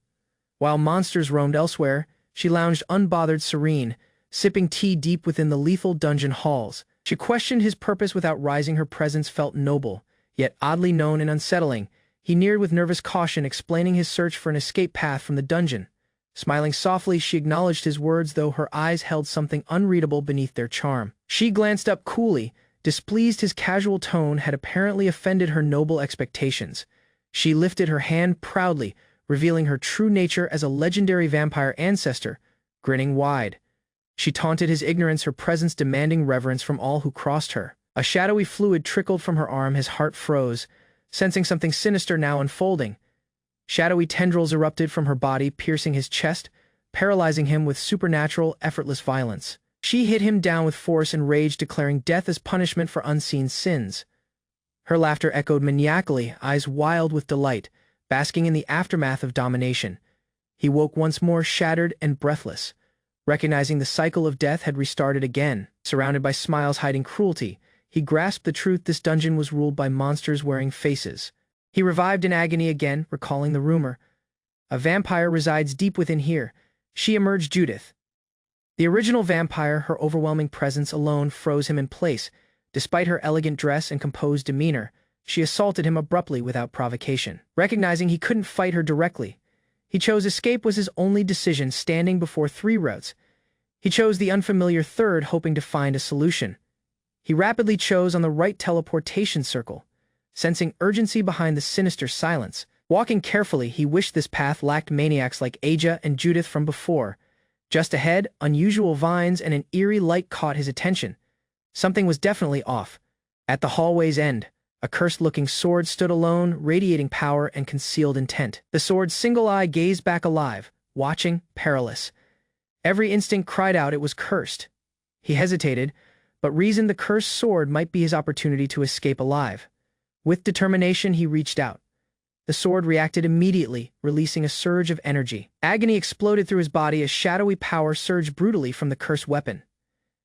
While monsters roamed elsewhere, she lounged unbothered, serene, sipping tea deep within the lethal dungeon halls. She questioned his purpose without rising. Her presence felt noble, yet oddly known and unsettling. He neared with nervous caution, explaining his search for an escape path from the dungeon. Smiling softly, she acknowledged his words, though her eyes held something unreadable beneath their charm. She glanced up coolly, displeased. His casual tone had apparently offended her noble expectations. She lifted her hand proudly, revealing her true nature as a legendary vampire ancestor, grinning wide. She taunted his ignorance, her presence demanding reverence from all who crossed her. A shadowy fluid trickled from her arm. His heart froze, sensing something sinister now unfolding. Shadowy tendrils erupted from her body, piercing his chest, paralyzing him with supernatural, effortless violence. She hit him down with force and rage, declaring death as punishment for unseen sins. Her laughter echoed maniacally, eyes wild with delight, basking in the aftermath of domination. He woke once more, shattered and breathless, recognizing the cycle of death had restarted again. Surrounded by smiles hiding cruelty, he grasped the truth. This dungeon was ruled by monsters wearing faces. He revived in agony again, recalling the rumor. A vampire resides deep within here. She emerged, Judith. The original vampire, her overwhelming presence alone froze him in place. Despite her elegant dress and composed demeanor, she assaulted him abruptly without provocation. Recognizing he couldn't fight her directly, he chose escape was his only decision, standing before three routes. He chose the unfamiliar third, hoping to find a solution. He rapidly chose on the right teleportation circle, sensing urgency behind the sinister silence. Walking carefully, he wished this path lacked maniacs like Aja and Judith from before. Just ahead, unusual vines and an eerie light caught his attention. Something was definitely off. At the hallway's end, a cursed-looking sword stood alone, radiating power and concealed intent. The sword's single eye gazed back alive, watching, perilous. Every instinct cried out it was cursed. He hesitated, but reasoned the cursed sword might be his opportunity to escape alive. With determination, he reached out. The sword reacted immediately, releasing a surge of energy. Agony exploded through his body as shadowy power surged brutally from the cursed weapon.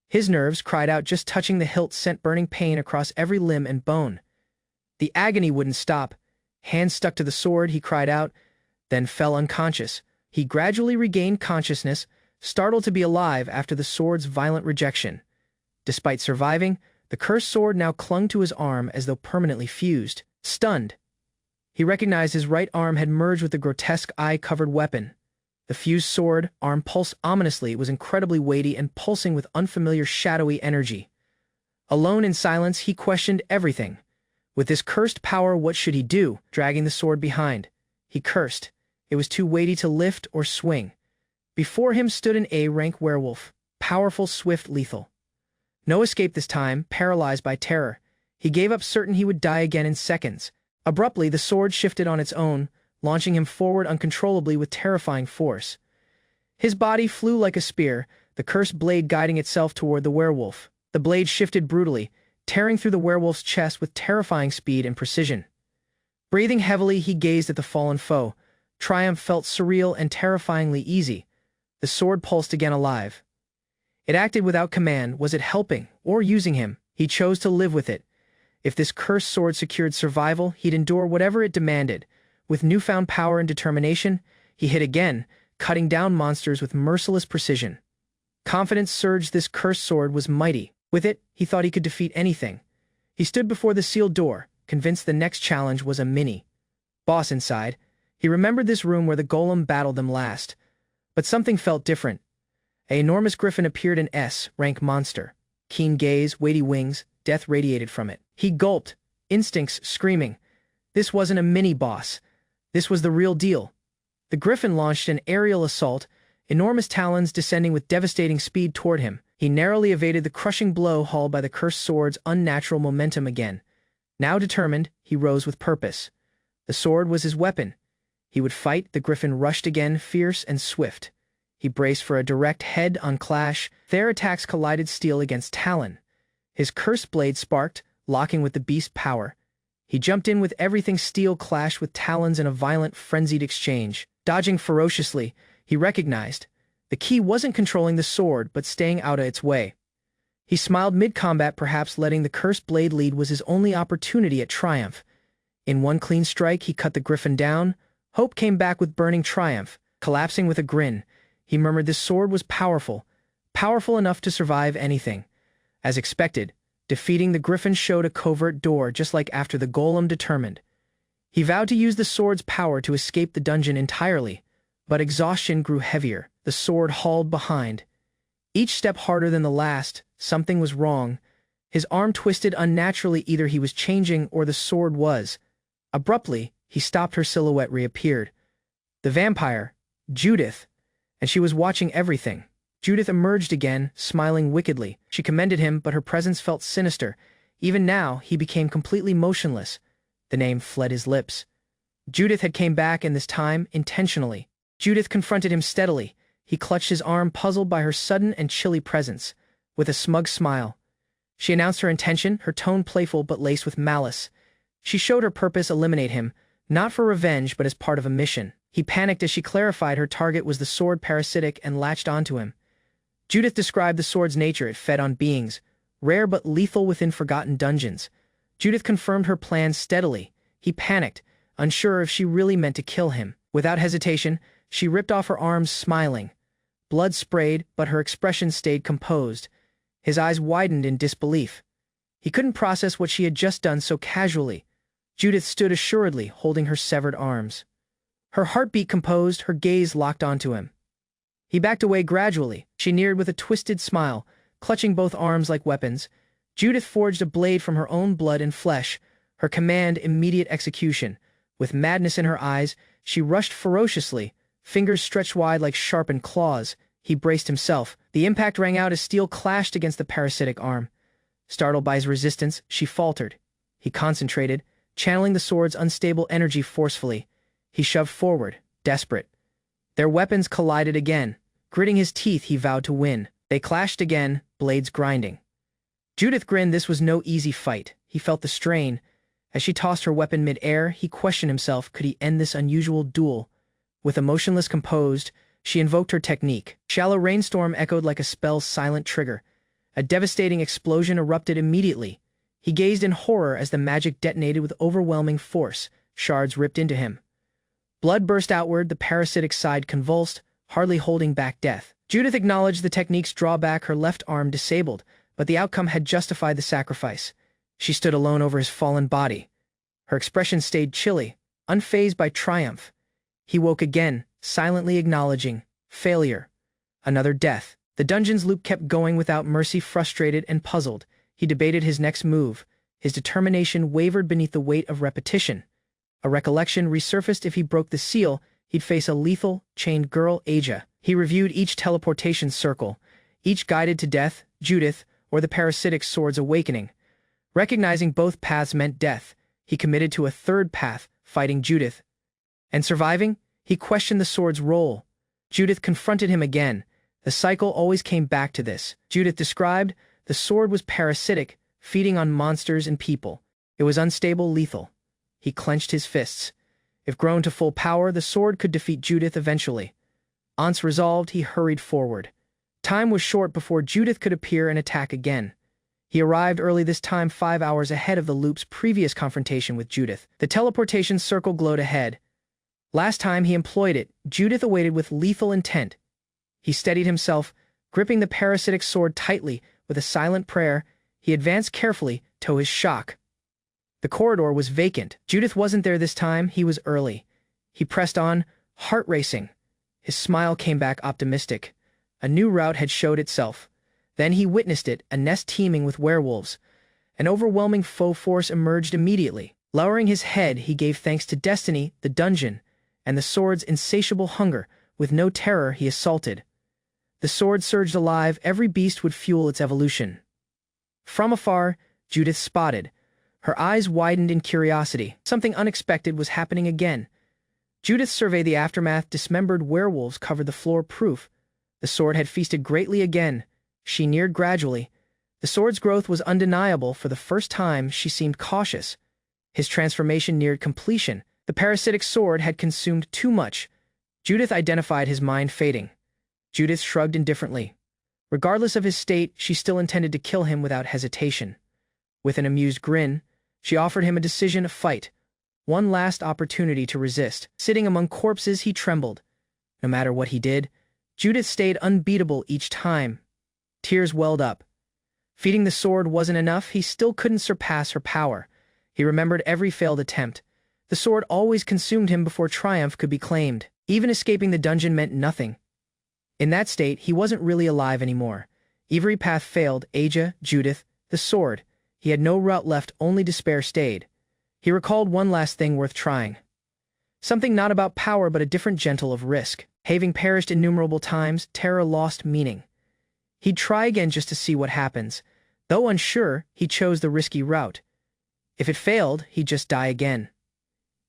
His nerves cried out, just touching the hilt sent burning pain across every limb and bone. The agony wouldn't stop. Hands stuck to the sword, he cried out, then fell unconscious. He gradually regained consciousness, startled to be alive after the sword's violent rejection. Despite surviving, the cursed sword now clung to his arm as though permanently fused. Stunned, he recognized his right arm had merged with the grotesque eye-covered weapon. The fused sword arm pulsed ominously. It was incredibly weighty and pulsing with unfamiliar shadowy energy. Alone in silence, he questioned everything. With this cursed power, what should he do? Dragging the sword behind, he cursed. It was too weighty to lift or swing. Before him stood an A-rank werewolf, powerful, swift, lethal. No escape this time. Paralyzed by terror, he gave up, certain he would die again in seconds. Abruptly, the sword shifted on its own, launching him forward uncontrollably with terrifying force. His body flew like a spear, the cursed blade guiding itself toward the werewolf. The blade shifted brutally, tearing through the werewolf's chest with terrifying speed and precision. Breathing heavily, he gazed at the fallen foe. Triumph felt surreal and terrifyingly easy. The sword pulsed again, alive. It acted without command. Was it helping or using him? He chose to live with it. If this cursed sword secured survival, he'd endure whatever it demanded. With newfound power and determination, he hit again, cutting down monsters with merciless precision. Confidence surged. This cursed sword was mighty. With it, he thought he could defeat anything. He stood before the sealed door, convinced the next challenge was a mini-boss inside. He remembered this room where the golem battled them last. But something felt different. An enormous griffin appeared, an S-rank monster. Keen gaze, weighty wings, death radiated from it. He gulped, instincts screaming. This wasn't a mini-boss. This was the real deal. The griffin launched an aerial assault, enormous talons descending with devastating speed toward him. He narrowly evaded the crushing blow hauled by the cursed sword's unnatural momentum again. Now determined, he rose with purpose. The sword was his weapon. He would fight. The griffin rushed again, fierce and swift. He braced for a direct head-on clash. Their attacks collided, steel against talon. His cursed blade sparked, locking with the beast's power. He jumped in with everything. Steel clashed with talons in a violent, frenzied exchange. Dodging ferociously, he recognized the key wasn't controlling the sword, but staying out of its way. He smiled mid-combat, perhaps letting the cursed blade lead was his only opportunity at triumph. In one clean strike, he cut the griffin down. Hope came back with burning triumph. Collapsing with a grin, he murmured this sword was powerful, powerful enough to survive anything. As expected, defeating the griffin showed a covert door, just like after the golem determined. He vowed to use the sword's power to escape the dungeon entirely, but exhaustion grew heavier. The sword hauled behind. Each step harder than the last. Something was wrong. His arm twisted unnaturally. Either he was changing or the sword was. Abruptly, he stopped. Her silhouette reappeared. The vampire, Judith, and she was watching everything. Judith emerged again, smiling wickedly. She commended him, but her presence felt sinister. Even now, he became completely motionless. The name fled his lips. Judith had came back, and this time, intentionally. Judith confronted him steadily. He clutched his arm, puzzled by her sudden and chilly presence. With a smug smile, she announced her intention, her tone playful but laced with malice. She showed her purpose: eliminate him, not for revenge but as part of a mission. He panicked as she clarified her target was the sword, parasitic, and latched onto him. Judith described the sword's nature: it fed on beings, rare but lethal within forgotten dungeons. Judith confirmed her plan steadily. He panicked, unsure if she really meant to kill him. Without hesitation, she ripped off her arms, smiling. blood sprayed, but her expression stayed composed. His eyes widened in disbelief. He couldn't process what she had just done so casually. Judith stood assuredly, holding her severed arms. Her heartbeat composed, her gaze locked onto him. He backed away gradually. She neared with a twisted smile, clutching both arms like weapons. Judith forged a blade from her own blood and flesh, her command immediate execution. With madness in her eyes, she rushed ferociously, fingers stretched wide like sharpened claws. He braced himself. The impact rang out as steel clashed against the parasitic arm. Startled by his resistance, she faltered. He concentrated, channeling the sword's unstable energy forcefully. He shoved forward, desperate. Their weapons collided again. Gritting his teeth, he vowed to win. They clashed again, blades grinding. Judith grinned. This was no easy fight. He felt the strain. As she tossed her weapon mid-air, he questioned himself, could he end this unusual duel? With emotionless composed, she invoked her technique. Shallow rainstorm echoed like a spell's silent trigger. A devastating explosion erupted immediately. He gazed in horror as the magic detonated with overwhelming force. Shards ripped into him. Blood burst outward, the parasitic side convulsed, hardly holding back death. Judith acknowledged the technique's drawback, her left arm disabled, but the outcome had justified the sacrifice. She stood alone over his fallen body. Her expression stayed chilly, unfazed by triumph. He woke again, silently acknowledging failure. Another death. The dungeon's loop kept going without mercy. Frustrated and puzzled, he debated his next move. His determination wavered beneath the weight of repetition. A recollection resurfaced. If he broke the seal, he'd face a lethal, chained girl, Asia. He reviewed each teleportation circle, each guided to death, Judith, or the parasitic sword's awakening. Recognizing both paths meant death, he committed to a third path, fighting Judith. And surviving, he questioned the sword's role. Judith confronted him again. The cycle always came back to this. Judith described, the sword was parasitic, feeding on monsters and people. It was unstable, lethal. He clenched his fists. If grown to full power, the sword could defeat Judith eventually. Once resolved, he hurried forward. Time was short before Judith could appear and attack again. He arrived early, this time 5 hours ahead of the loop's previous confrontation with Judith. The teleportation circle glowed ahead. Last time he employed it, Judith awaited with lethal intent. He steadied himself, gripping the parasitic sword tightly. With a silent prayer, he advanced carefully, to his shock. The corridor was vacant. Judith wasn't there this time. He was early. He pressed on, heart racing. His smile came back optimistic. A new route had showed itself. Then he witnessed it, a nest teeming with werewolves. An overwhelming foe force emerged immediately. Lowering his head, he gave thanks to destiny, the dungeon, and the sword's insatiable hunger. With no terror, he assaulted. The sword surged alive. Every beast would fuel its evolution. From afar, Judith spotted. Her eyes widened in curiosity. Something unexpected was happening again. Judith surveyed the aftermath. Dismembered werewolves covered the floor. Proof. The sword had feasted greatly again. She neared gradually. The sword's growth was undeniable. For the first time, she seemed cautious. His transformation neared completion. The parasitic sword had consumed too much. Judith identified his mind fading. Judith shrugged indifferently. Regardless of his state, she still intended to kill him without hesitation. With an amused grin, she offered him a decision, a fight. One last opportunity to resist. Sitting among corpses, he trembled. No matter what he did, Judith stayed unbeatable each time. Tears welled up. Feeding the sword wasn't enough. He still couldn't surpass her power. He remembered every failed attempt. The sword always consumed him before triumph could be claimed. Even escaping the dungeon meant nothing. In that state, he wasn't really alive anymore. Every path failed. Aja, Judith, the sword. He had no route left, only despair stayed. He recalled one last thing worth trying. Something not about power but a different gentle of risk. Having perished innumerable times, terror lost meaning. He'd try again just to see what happens. Though unsure, he chose the risky route. If it failed, he'd just die again.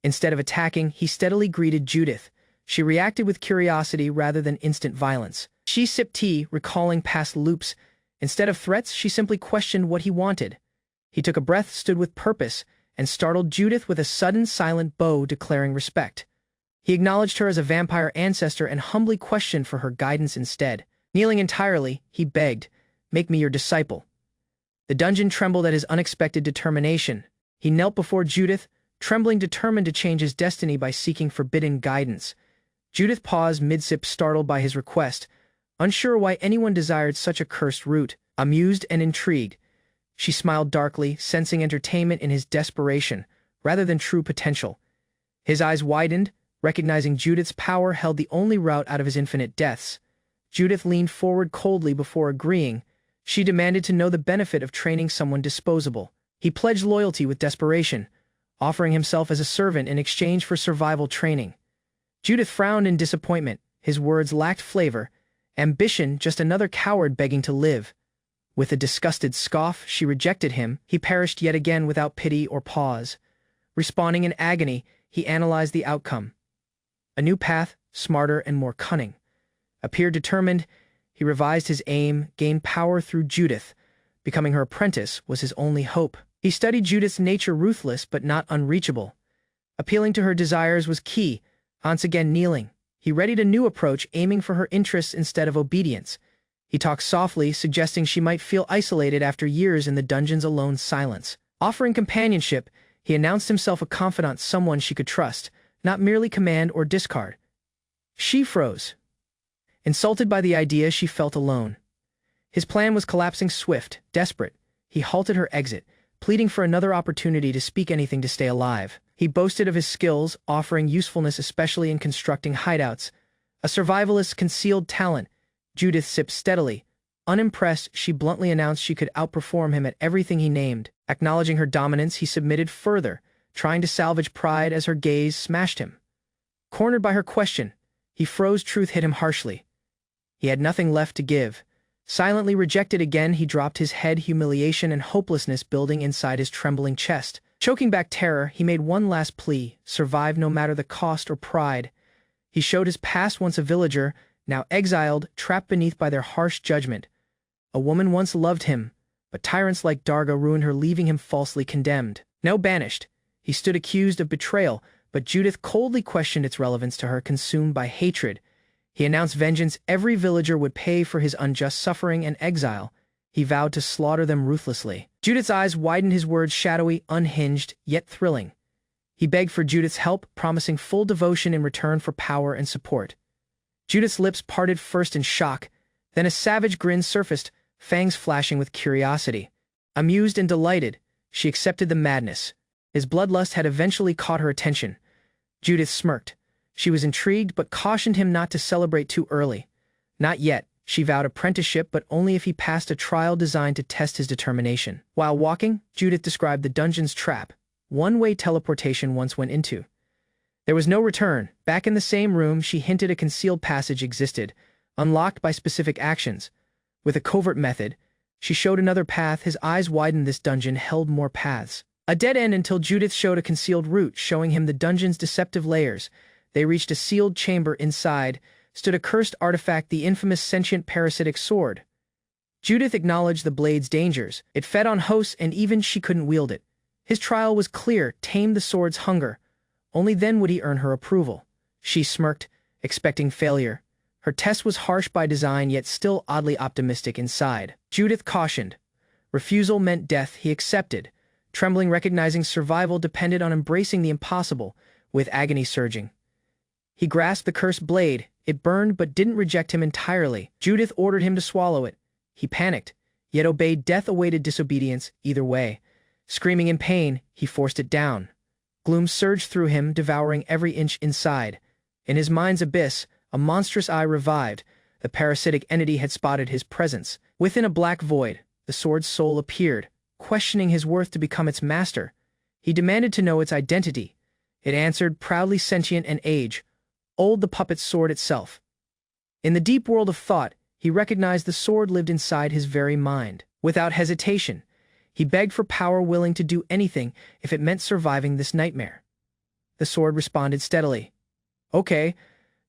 Instead of attacking, he steadily greeted Judith. She reacted with curiosity rather than instant violence. She sipped tea, recalling past loops. Instead of threats, she simply questioned what he wanted. He took a breath, stood with purpose, and startled Judith with a sudden silent bow declaring respect. He acknowledged her as a vampire ancestor and humbly questioned for her guidance instead. Kneeling entirely, he begged, "Make me your disciple." The dungeon trembled at his unexpected determination. He knelt before Judith, trembling, determined to change his destiny by seeking forbidden guidance. Judith paused mid-sip, startled by his request. unsure why anyone desired such a cursed route. Amused and intrigued, she smiled darkly, sensing entertainment in his desperation, rather than true potential. His eyes widened, recognizing Judith's power held the only route out of his infinite deaths. Judith leaned forward coldly before agreeing. She demanded to know the benefit of training someone disposable. He pledged loyalty with desperation, offering himself as a servant in exchange for survival training. Judith frowned in disappointment. His words lacked flavor. Ambition, just another coward begging to live. With a disgusted scoff, she rejected him. He perished yet again without pity or pause. Responding in agony, he analyzed the outcome. A new path, smarter and more cunning. Appeared determined, he revised his aim, gained power through Judith. Becoming her apprentice was his only hope. He studied Judith's nature, ruthless but not unreachable. Appealing to her desires was key. Once again kneeling, he readied a new approach, aiming for her interests instead of obedience. He talked softly, suggesting she might feel isolated after years in the dungeon's alone silence. Offering companionship, he announced himself a confidant, someone she could trust, not merely command or discard. She froze. Insulted by the idea, she felt alone. His plan was collapsing swift, desperate. He halted her exit, pleading for another opportunity to speak, anything to stay alive. He boasted of his skills, offering usefulness especially in constructing hideouts. A survivalist's concealed talent. Judith sipped steadily. Unimpressed, she bluntly announced she could outperform him at everything he named. Acknowledging her dominance, he submitted further, trying to salvage pride as her gaze smashed him. Cornered by her question, he froze. Truth hit him harshly. He had nothing left to give. Silently rejected again, he dropped his head, humiliation and hopelessness building inside his trembling chest. Choking back terror, he made one last plea: survive no matter the cost or pride. He showed his past, once a villager, now exiled, trapped beneath by their harsh judgment. A woman once loved him, but tyrants like Darga ruined her, leaving him falsely condemned. Now banished, he stood accused of betrayal, but Judith coldly questioned its relevance to her. Consumed by hatred, he announced vengeance. Every villager would pay for his unjust suffering and exile. He vowed to slaughter them ruthlessly. Judith's eyes widened, his words shadowy, unhinged, yet thrilling. He begged for Judith's help, promising full devotion in return for power and support. Judith's lips parted, first in shock, then a savage grin surfaced, fangs flashing with curiosity. Amused and delighted, she accepted the madness. His bloodlust had eventually caught her attention. Judith smirked. She was intrigued but cautioned him not to celebrate too early. Not yet. She vowed apprenticeship, but only if he passed a trial designed to test his determination. While walking, Judith described the dungeon's trap. One-way teleportation once went into. There was no return. Back in the same room, she hinted a concealed passage existed, unlocked by specific actions. With a covert method, she showed another path. His eyes widened. This dungeon held more paths. A dead end until Judith showed a concealed route, showing him the dungeon's deceptive layers. They reached a sealed chamber. Inside stood a cursed artifact, the infamous sentient parasitic sword. Judith acknowledged the blade's dangers. It fed on hosts, and even she couldn't wield it. His trial was clear: tame the sword's hunger. Only then would he earn her approval. She smirked, expecting failure. Her test was harsh by design, yet still oddly optimistic inside. Judith cautioned. Refusal meant death. He accepted, trembling, recognizing survival depended on embracing the impossible. With agony surging, he grasped the cursed blade. It burned but didn't reject him entirely. Judith ordered him to swallow it. He panicked, yet obeyed. Death awaited disobedience either way. Screaming in pain, he forced it down. Gloom surged through him, devouring every inch inside. In his mind's abyss, a monstrous eye revived. The parasitic entity had spotted his presence. Within a black void, the sword's soul appeared, questioning his worth to become its master. He demanded to know its identity. It answered, proudly sentient and age-old, the puppet's sword itself. In the deep world of thought, he recognized the sword lived inside his very mind. Without hesitation, he begged for power, willing to do anything if it meant surviving this nightmare. The sword responded steadily. Okay.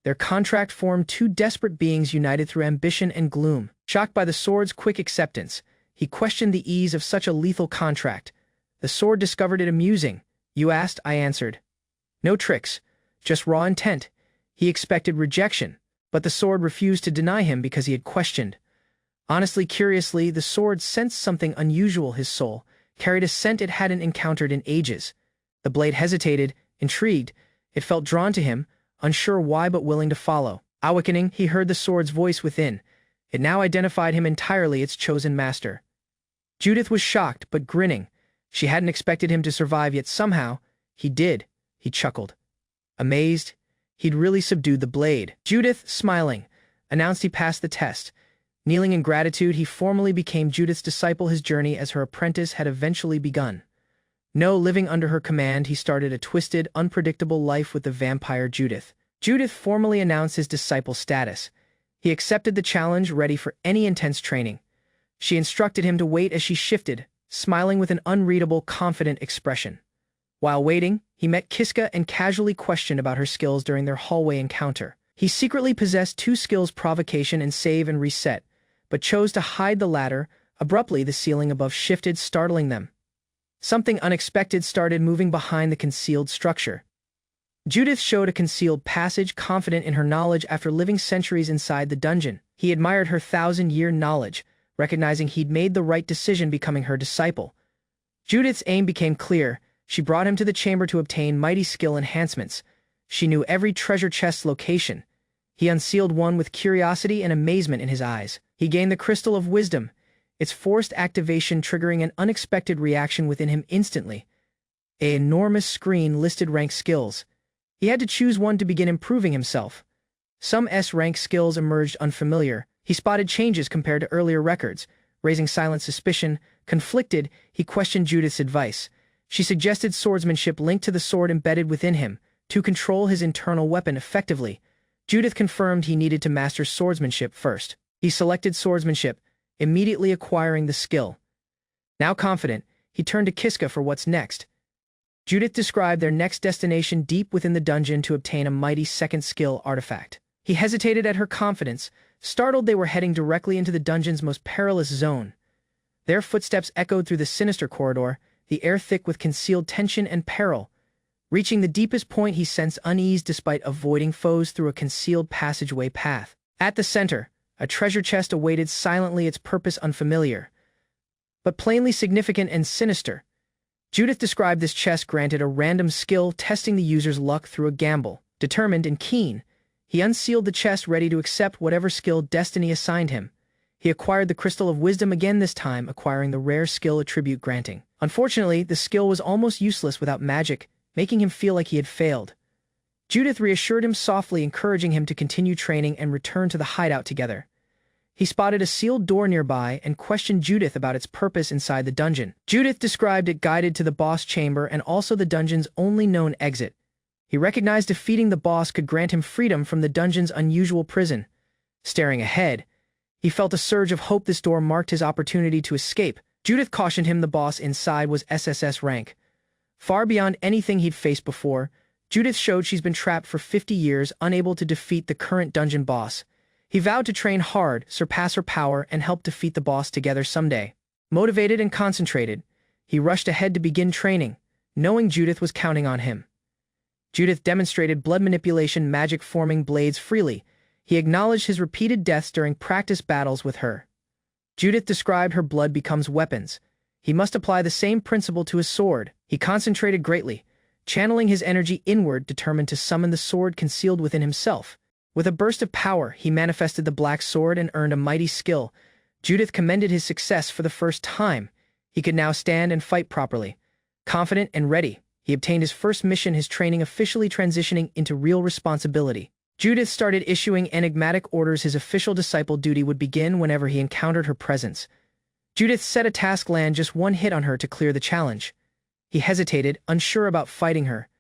Their contract formed, two desperate beings united through ambition and gloom. Shocked by the sword's quick acceptance, he questioned the ease of such a lethal contract. The sword discovered it amusing. You asked, I answered. No tricks, just raw intent. He expected rejection, but the sword refused to deny him because he had questioned. Honestly, curiously, the sword sensed something unusual. His soul carried a scent it hadn't encountered in ages. The blade hesitated, intrigued. It felt drawn to him, unsure why but willing to follow. Awakening, he heard the sword's voice within. It now identified him entirely its chosen master. Judith was shocked, but grinning. She hadn't expected him to survive, yet somehow, he did. He chuckled. Amazed, he'd really subdued the blade. Judith, smiling, announced he passed the test. Kneeling in gratitude, he formally became Judith's disciple. His journey as her apprentice had eventually begun. Living under her command, he started a twisted, unpredictable life with the vampire Judith. Judith formally announced his disciple status. He accepted the challenge, ready for any intense training. She instructed him to wait as she shifted, smiling with an unreadable, confident expression. While waiting, he met Kiska and casually questioned about her skills during their hallway encounter. He secretly possessed two skills: provocation and save and reset, but chose to hide the latter. Abruptly, the ceiling above shifted, startling them. Something unexpected started moving behind the concealed structure. Judith showed a concealed passage, confident in her knowledge after living centuries inside the dungeon. He admired her 1,000-year knowledge, recognizing he'd made the right decision becoming her disciple. Judith's aim became clear. She brought him to the chamber to obtain mighty skill enhancements. She knew every treasure chest's location. He unsealed one with curiosity and amazement in his eyes. He gained the crystal of wisdom, its forced activation triggering an unexpected reaction within him instantly. An enormous screen listed rank skills. He had to choose one to begin improving himself. Some S-rank skills emerged unfamiliar. He spotted changes compared to earlier records, raising silent suspicion. Conflicted, he questioned Judith's advice. She suggested swordsmanship linked to the sword embedded within him, to control his internal weapon effectively. Judith confirmed he needed to master swordsmanship first. He selected swordsmanship, immediately acquiring the skill. Now confident, he turned to Kiska for what's next. Judith described their next destination deep within the dungeon to obtain a mighty second skill artifact. He hesitated at her confidence, startled they were heading directly into the dungeon's most perilous zone. Their footsteps echoed through the sinister corridor, the air thick with concealed tension and peril. Reaching the deepest point, he sensed unease despite avoiding foes through a concealed passageway path. At the center, a treasure chest awaited silently, its purpose unfamiliar, but plainly significant and sinister. Judith described this chest granted a random skill, testing the user's luck through a gamble. Determined and keen, he unsealed the chest, ready to accept whatever skill destiny assigned him. He acquired the crystal of wisdom again, this time acquiring the rare skill attribute granting. Unfortunately, the skill was almost useless without magic, making him feel like he had failed. Judith reassured him softly, encouraging him to continue training and return to the hideout together. He spotted a sealed door nearby and questioned Judith about its purpose inside the dungeon. Judith described it guided to the boss chamber and also the dungeon's only known exit. He recognized defeating the boss could grant him freedom from the dungeon's unusual prison. Staring ahead, he felt a surge of hope. This door marked his opportunity to escape. Judith cautioned him the boss inside was SSS rank. Far beyond anything he'd faced before, Judith showed she's been trapped for 50 years, unable to defeat the current dungeon boss. He vowed to train hard, surpass her power, and help defeat the boss together someday. Motivated and concentrated, he rushed ahead to begin training, knowing Judith was counting on him. Judith demonstrated blood manipulation, magic forming blades freely. He acknowledged his repeated deaths during practice battles with her. Judith described her blood becomes weapons. He must apply the same principle to his sword. He concentrated greatly, channeling his energy inward, determined to summon the sword concealed within himself. With a burst of power, he manifested the black sword and earned a mighty skill. Judith commended his success for the first time. He could now stand and fight properly. Confident and ready, he obtained his first mission, his training officially transitioning into real responsibility. Judith started issuing enigmatic orders. His official disciple duty would begin whenever he encountered her presence. Judith set a task: land just one hit on her to clear the challenge. He hesitated, unsure about fighting her.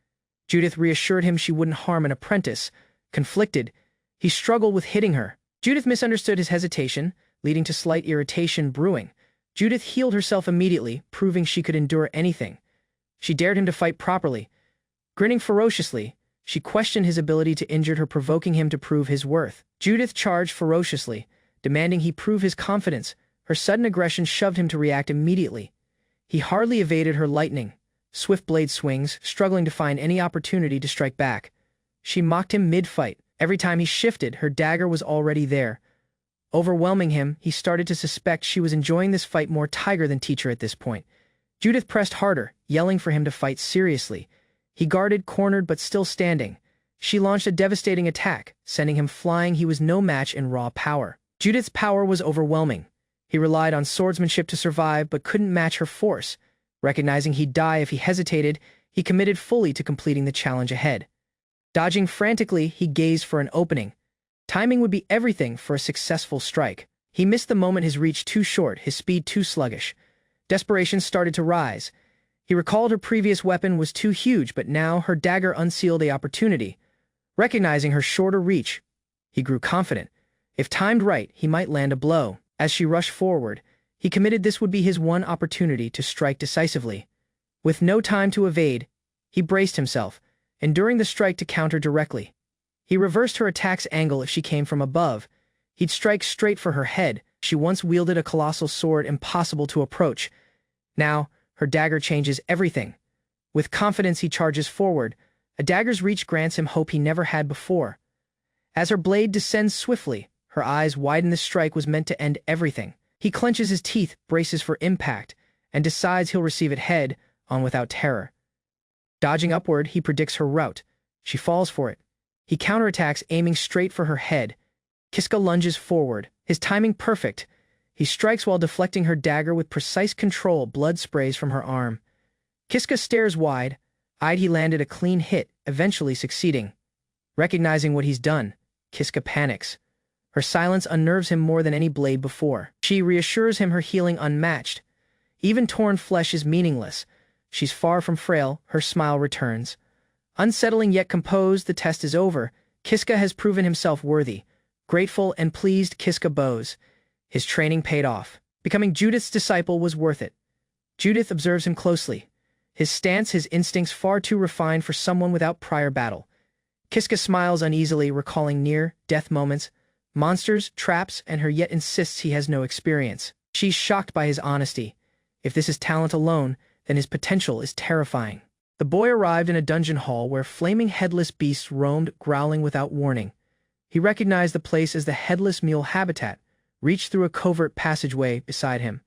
Judith reassured him she wouldn't harm an apprentice. Conflicted, he struggled with hitting her. Judith misunderstood his hesitation, leading to slight irritation brewing. Judith healed herself immediately, proving she could endure anything. She dared him to fight properly. Grinning ferociously, she questioned his ability to injure her, provoking him to prove his worth. Judith charged ferociously, demanding he prove his confidence. Her sudden aggression shoved him to react immediately. He hardly evaded her lightning, swift blade swings, struggling to find any opportunity to strike back. She mocked him mid-fight. Every time he shifted, her dagger was already there. Overwhelming him, he started to suspect she was enjoying this fight more tiger than teacher at this point. Judith pressed harder, yelling for him to fight seriously. He guarded, cornered, but still standing. She launched a devastating attack, sending him flying. He was no match in raw power. Judith's power was overwhelming. He relied on swordsmanship to survive but couldn't match her force. Recognizing he'd die if he hesitated, he committed fully to completing the challenge ahead. Dodging frantically, he gazed for an opening. Timing would be everything for a successful strike. He missed the moment, his reach too short, his speed too sluggish. Desperation started to rise. He recalled her previous weapon was too huge, but now her dagger unsealed a opportunity. Recognizing her shorter reach, he grew confident. If timed right, he might land a blow. As she rushed forward, he committed this would be his one opportunity to strike decisively. With no time to evade, he braced himself, enduring the strike to counter directly. He reversed her attack's angle if she came from above. He'd strike straight for her head. She once wielded a colossal sword impossible to approach. Now, her dagger changes everything. With confidence, he charges forward. A dagger's reach grants him hope he never had before. As her blade descends swiftly, her eyes widen. The strike was meant to end everything. He clenches his teeth, braces for impact, and decides he'll receive it head on without terror. Dodging upward, he predicts her route. She falls for it. He counterattacks, aiming straight for her head. Kiska lunges forward, his timing perfect. He strikes while deflecting her dagger with precise control. Blood sprays from her arm. Kiska stares wide-eyed. He landed a clean hit, eventually succeeding. Recognizing what he's done, Kiska panics. Her silence unnerves him more than any blade before. She reassures him her healing unmatched. Even torn flesh is meaningless. She's far from frail. Her smile returns. Unsettling yet composed, the test is over. Kiska has proven himself worthy. Grateful and pleased, Kiska bows. His training paid off. Becoming Judith's disciple was worth it. Judith observes him closely. His stance, his instincts far too refined for someone without prior battle. Kiska smiles uneasily, recalling near-death moments, monsters, traps, and her, yet insists he has no experience. She's shocked by his honesty. If this is talent alone, then his potential is terrifying. The boy arrived in a dungeon hall where flaming headless beasts roamed, growling without warning. He recognized the place as the headless mule habitat, reached through a covert passageway beside him.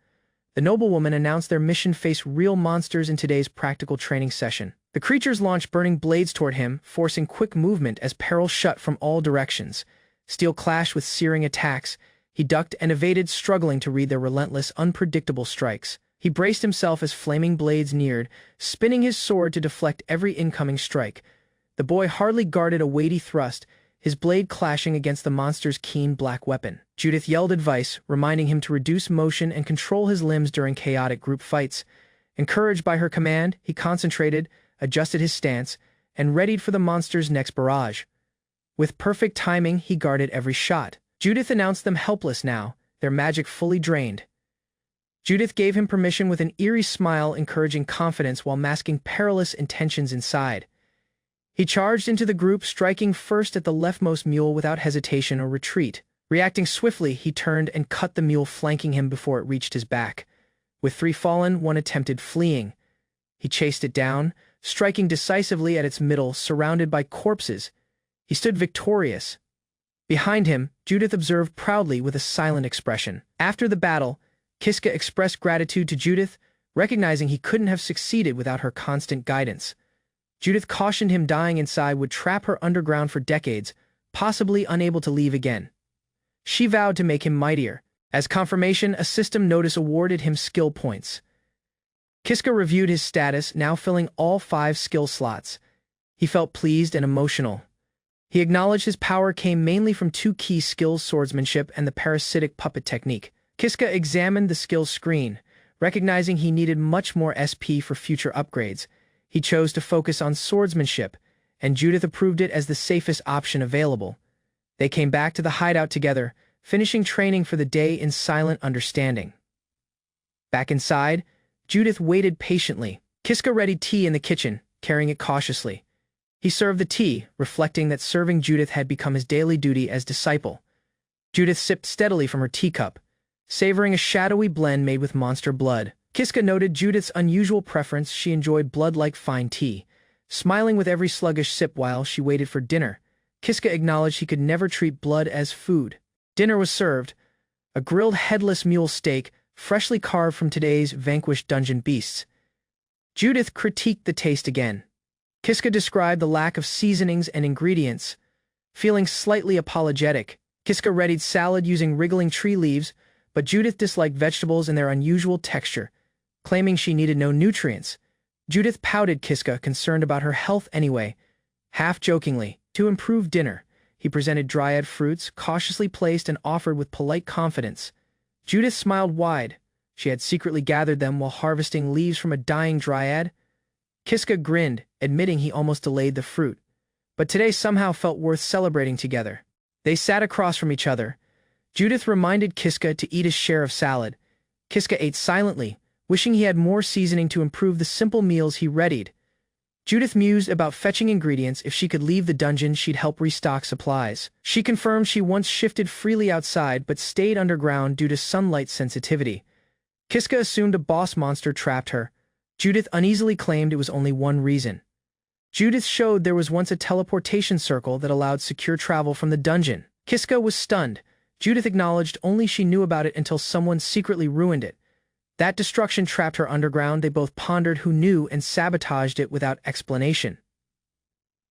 The noblewoman announced their mission: face real monsters in today's practical training session. The creatures launched burning blades toward him, forcing quick movement as peril shut from all directions. Steel clashed with searing attacks. He ducked and evaded, struggling to read their relentless, unpredictable strikes. He braced himself as flaming blades neared, spinning his sword to deflect every incoming strike. The boy hardly guarded a weighty thrust, his blade clashing against the monster's keen black weapon. Judith yelled advice, reminding him to reduce motion and control his limbs during chaotic group fights. Encouraged by her command, he concentrated, adjusted his stance, and readied for the monster's next barrage. With perfect timing, he guarded every shot. Judith announced them helpless now, their magic fully drained. Judith gave him permission with an eerie smile, encouraging confidence while masking perilous intentions inside. He charged into the group, striking first at the leftmost mule without hesitation or retreat. Reacting swiftly, he turned and cut the mule flanking him before it reached his back. With 3 fallen, 1 attempted fleeing. He chased it down, striking decisively at its middle, surrounded by corpses. He stood victorious. Behind him, Judith observed proudly with a silent expression. After the battle, Kiska expressed gratitude to Judith, recognizing he couldn't have succeeded without her constant guidance. Judith cautioned him dying inside would trap her underground for decades, possibly unable to leave again. She vowed to make him mightier. As confirmation, a system notice awarded him skill points. Kiska reviewed his status, now filling all 5 skill slots. He felt pleased and emotional. He acknowledged his power came mainly from 2 key skills: swordsmanship and the parasitic puppet technique. Kiska examined the skills screen, recognizing he needed much more SP for future upgrades. He chose to focus on swordsmanship, and Judith approved it as the safest option available. They came back to the hideout together, finishing training for the day in silent understanding. Back inside, Judith waited patiently. Kiska readied tea in the kitchen, carrying it cautiously. He served the tea, reflecting that serving Judith had become his daily duty as disciple. Judith sipped steadily from her teacup, savoring a shadowy blend made with monster blood. Kiska noted Judith's unusual preference. She enjoyed blood-like fine tea, smiling with every sluggish sip while she waited for dinner. Kiska acknowledged he could never treat blood as food. Dinner was served, a grilled headless mule steak, freshly carved from today's vanquished dungeon beasts. Judith critiqued the taste again. Kiska described the lack of seasonings and ingredients. Feeling slightly apologetic, Kiska readied salad using wriggling tree leaves, but Judith disliked vegetables and their unusual texture, claiming she needed no nutrients. Judith pouted Kiska, concerned about her health anyway. Half-jokingly, to improve dinner, he presented dryad fruits, cautiously placed and offered with polite confidence. Judith smiled wide. She had secretly gathered them while harvesting leaves from a dying dryad. Kiska grinned, admitting he almost delayed the fruit. But today somehow felt worth celebrating together. They sat across from each other. Judith reminded Kiska to eat his share of salad. Kiska ate silently, wishing he had more seasoning to improve the simple meals he readied. Judith mused about fetching ingredients. If she could leave the dungeon, she'd help restock supplies. She confirmed she once shifted freely outside but stayed underground due to sunlight sensitivity. Kiska assumed a boss monster trapped her. Judith uneasily claimed it was only one reason. Judith showed there was once a teleportation circle that allowed secure travel from the dungeon. Kiska was stunned. Judith acknowledged only she knew about it until someone secretly ruined it. That destruction trapped her underground. They both pondered who knew and sabotaged it without explanation.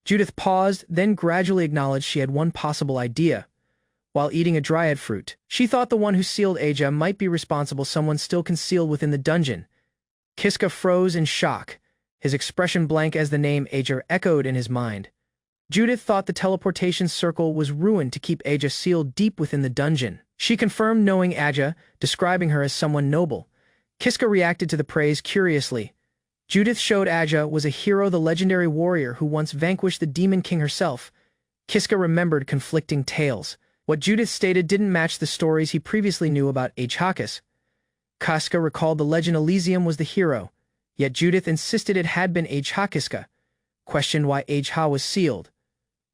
Judith paused, then gradually acknowledged she had one possible idea. While eating a dryad fruit, she thought the one who sealed Aja might be responsible, someone still concealed within the dungeon. Kiska froze in shock, his expression blank as the name Aja echoed in his mind. Judith thought the teleportation circle was ruined to keep Aja sealed deep within the dungeon. She confirmed knowing Aja, describing her as someone noble. Kiska reacted to the praise curiously. Judith showed Aja was a hero, the legendary warrior who once vanquished the Demon King herself. Kiska remembered conflicting tales. What Judith stated didn't match the stories he previously knew about Ajax. Kiska recalled the legend Elysium was the hero, yet Judith insisted it had been Ajax. Questioned why Aja was sealed.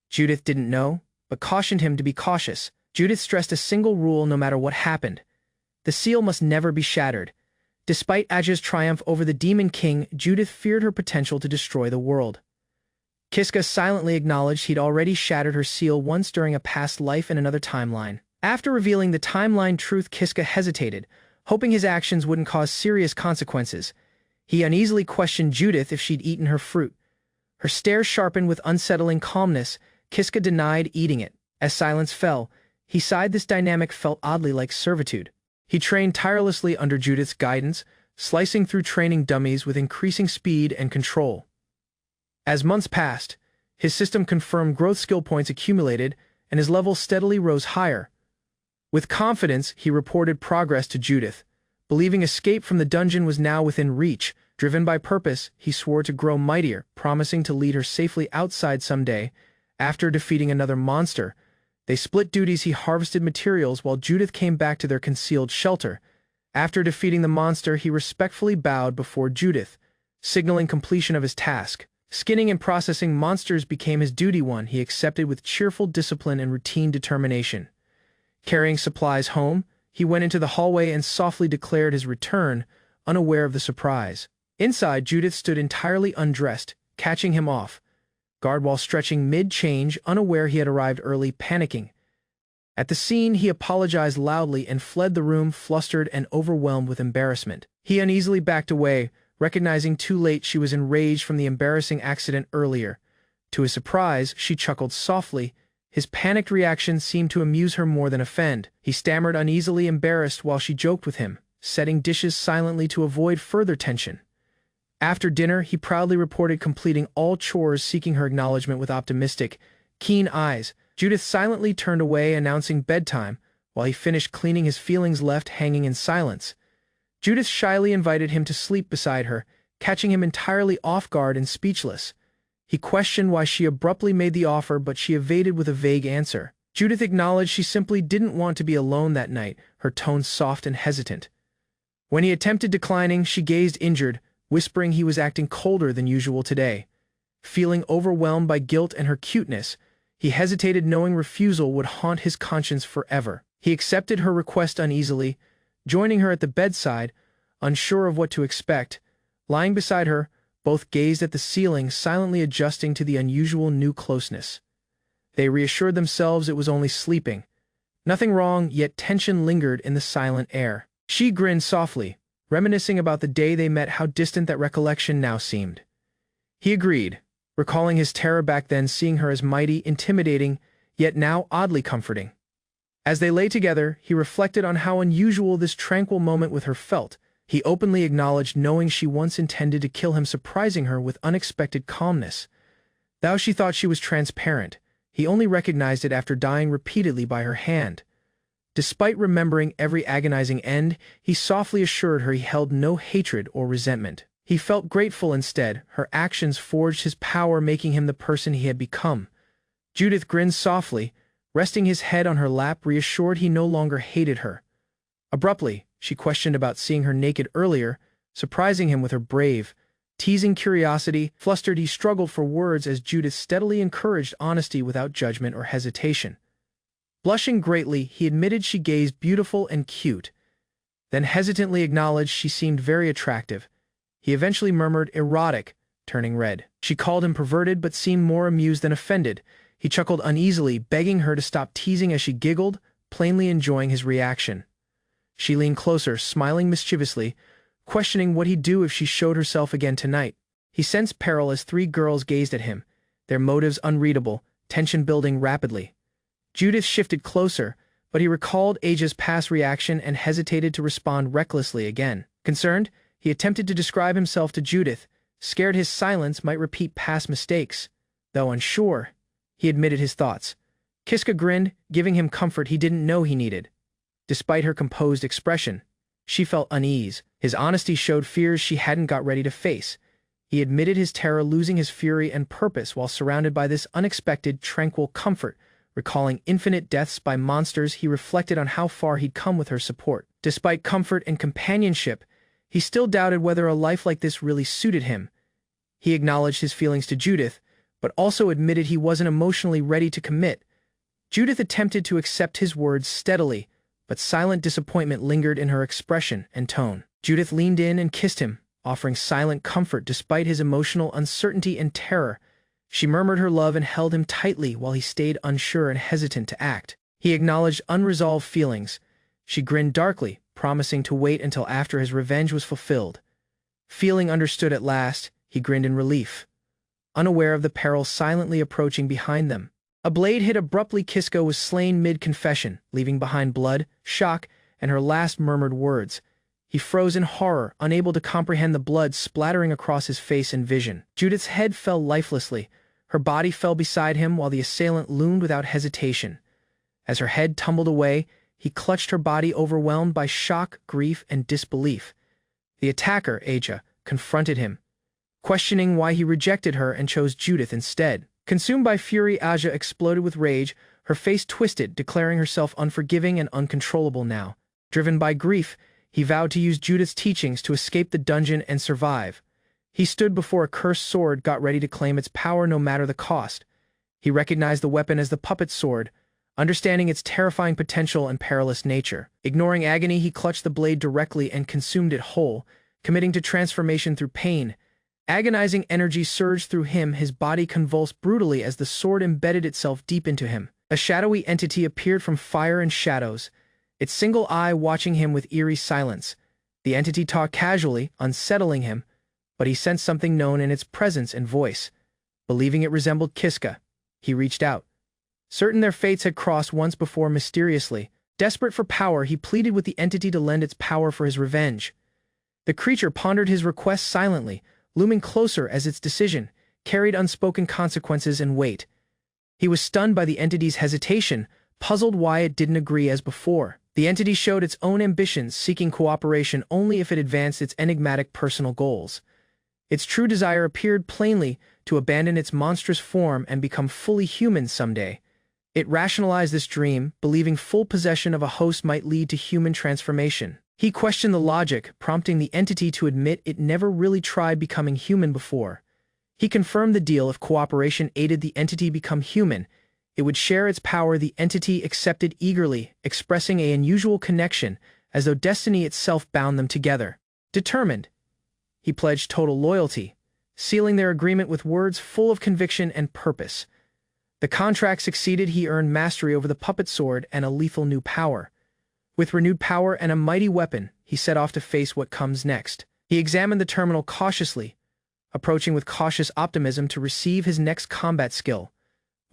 Judith didn't know, but cautioned him to be cautious. Judith stressed a single rule no matter what happened. The seal must never be shattered. Despite Aja's triumph over the Demon King, Judith feared her potential to destroy the world. Kiska silently acknowledged he'd already shattered her seal once during a past life in another timeline. After revealing the timeline truth, Kiska hesitated, hoping his actions wouldn't cause serious consequences. He uneasily questioned Judith if she'd eaten her fruit. Her stare sharpened with unsettling calmness. Kiska denied eating it. As silence fell, he sighed. This dynamic felt oddly like servitude. He trained tirelessly under Judith's guidance, slicing through training dummies with increasing speed and control. As months passed, his system confirmed growth, skill points accumulated, and his level steadily rose higher. With confidence, he reported progress to Judith. Believing escape from the dungeon was now within reach, driven by purpose, he swore to grow mightier, promising to lead her safely outside someday. After defeating another monster, they split duties. He harvested materials while Judith came back to their concealed shelter. After defeating the monster, he respectfully bowed before Judith, signaling completion of his task. Skinning and processing monsters became his duty, one he accepted with cheerful discipline and routine determination. Carrying supplies home, he went into the hallway and softly declared his return, unaware of the surprise. Inside, Judith stood entirely undressed, catching him off guard while stretching mid-change, unaware he had arrived early, panicking. At the scene, he apologized loudly and fled the room, flustered and overwhelmed with embarrassment. He uneasily backed away, recognizing too late she was enraged from the embarrassing accident earlier. To his surprise, she chuckled softly. His panicked reaction seemed to amuse her more than offend. He stammered uneasily, embarrassed, while she joked with him, setting dishes silently to avoid further tension. After dinner, he proudly reported completing all chores, seeking her acknowledgement with optimistic, keen eyes. Judith silently turned away, announcing bedtime, while he finished cleaning, his feelings left hanging in silence. Judith shyly invited him to sleep beside her, catching him entirely off guard and speechless. He questioned why she abruptly made the offer, but she evaded with a vague answer. Judith acknowledged she simply didn't want to be alone that night, her tone soft and hesitant. When he attempted declining, she gazed injured, whispering he was acting colder than usual today. Feeling overwhelmed by guilt and her cuteness, he hesitated, knowing refusal would haunt his conscience forever. He accepted her request uneasily, joining her at the bedside, unsure of what to expect. Lying beside her, both gazed at the ceiling, silently adjusting to the unusual new closeness. They reassured themselves it was only sleeping. Nothing wrong, yet tension lingered in the silent air. She grinned softly, reminiscing about the day they met, how distant that recollection now seemed. He agreed, recalling his terror back then, seeing her as mighty, intimidating, yet now oddly comforting. As they lay together, he reflected on how unusual this tranquil moment with her felt. He openly acknowledged knowing she once intended to kill him, surprising her with unexpected calmness. Though she thought she was transparent, he only recognized it after dying repeatedly by her hand. Despite remembering every agonizing end, he softly assured her he held no hatred or resentment. He felt grateful instead. Her actions forged his power, making him the person he had become. Judith grinned softly, resting his head on her lap, reassured he no longer hated her. Abruptly, she questioned about seeing her naked earlier, surprising him with her brave, teasing curiosity. Flustered, he struggled for words as Judith steadily encouraged honesty without judgment or hesitation. Blushing greatly, he admitted she gazed beautiful and cute, then hesitantly acknowledged she seemed very attractive. He eventually murmured erotic, turning red. She called him perverted but seemed more amused than offended. He chuckled uneasily, begging her to stop teasing as she giggled, plainly enjoying his reaction. She leaned closer, smiling mischievously, questioning what he'd do if she showed herself again tonight. He sensed peril as three girls gazed at him, their motives unreadable, tension building rapidly. Judith shifted closer, but he recalled Aja's past reaction and hesitated to respond recklessly again. Concerned, he attempted to describe himself to Judith, scared his silence might repeat past mistakes. Though unsure, he admitted his thoughts. Kiska grinned, giving him comfort he didn't know he needed. Despite her composed expression, she felt unease. His honesty showed fears she hadn't got ready to face. He admitted his terror, losing his fury and purpose while surrounded by this unexpected, tranquil comfort. Recalling infinite deaths by monsters, he reflected on how far he'd come with her support. Despite comfort and companionship, he still doubted whether a life like this really suited him. He acknowledged his feelings to Judith, but also admitted he wasn't emotionally ready to commit. Judith attempted to accept his words steadily, but silent disappointment lingered in her expression and tone. Judith leaned in and kissed him, offering silent comfort despite his emotional uncertainty and terror. She murmured her love and held him tightly while he stayed unsure and hesitant to act. He acknowledged unresolved feelings. She grinned darkly, promising to wait until after his revenge was fulfilled. Feeling understood at last, he grinned in relief, unaware of the peril silently approaching behind them. A blade hit abruptly. Kiska was slain mid-confession, leaving behind blood, shock, and her last murmured words. He froze in horror, unable to comprehend the blood splattering across his face and vision. Judith's head fell lifelessly. Her body fell beside him while the assailant loomed without hesitation. As her head tumbled away, he clutched her body, overwhelmed by shock, grief, and disbelief. The attacker, Aja, confronted him, questioning why he rejected her and chose Judith instead. Consumed by fury, Aja exploded with rage, her face twisted, declaring herself unforgiving and uncontrollable now. Driven by grief, he vowed to use Judith's teachings to escape the dungeon and survive. He stood before a cursed sword, got ready to claim its power no matter the cost. He recognized the weapon as the puppet sword, understanding its terrifying potential and perilous nature. Ignoring agony, he clutched the blade directly and consumed it whole, committing to transformation through pain. Agonizing energy surged through him, his body convulsed brutally as the sword embedded itself deep into him. A shadowy entity appeared from fire and shadows, its single eye watching him with eerie silence. The entity talked casually, unsettling him, but he sensed something known in its presence and voice. Believing it resembled Kiska, he reached out. Certain their fates had crossed once before mysteriously. Desperate for power, he pleaded with the entity to lend its power for his revenge. The creature pondered his request silently, looming closer as its decision carried unspoken consequences and weight. He was stunned by the entity's hesitation, puzzled why it didn't agree as before. The entity showed its own ambitions, seeking cooperation only if it advanced its enigmatic personal goals. Its true desire appeared plainly: to abandon its monstrous form and become fully human someday. It rationalized this dream, believing full possession of a host might lead to human transformation. He questioned the logic, prompting the entity to admit it never really tried becoming human before. He confirmed the deal: if cooperation aided the entity become human, it would share its power. The entity accepted eagerly, expressing an unusual connection, as though destiny itself bound them together. Determined, he pledged total loyalty, sealing their agreement with words full of conviction and purpose. The contract succeeded. He earned mastery over the puppet sword and a lethal new power. With renewed power and a mighty weapon, he set off to face what comes next. He examined the terminal cautiously, approaching with cautious optimism to receive his next combat skill.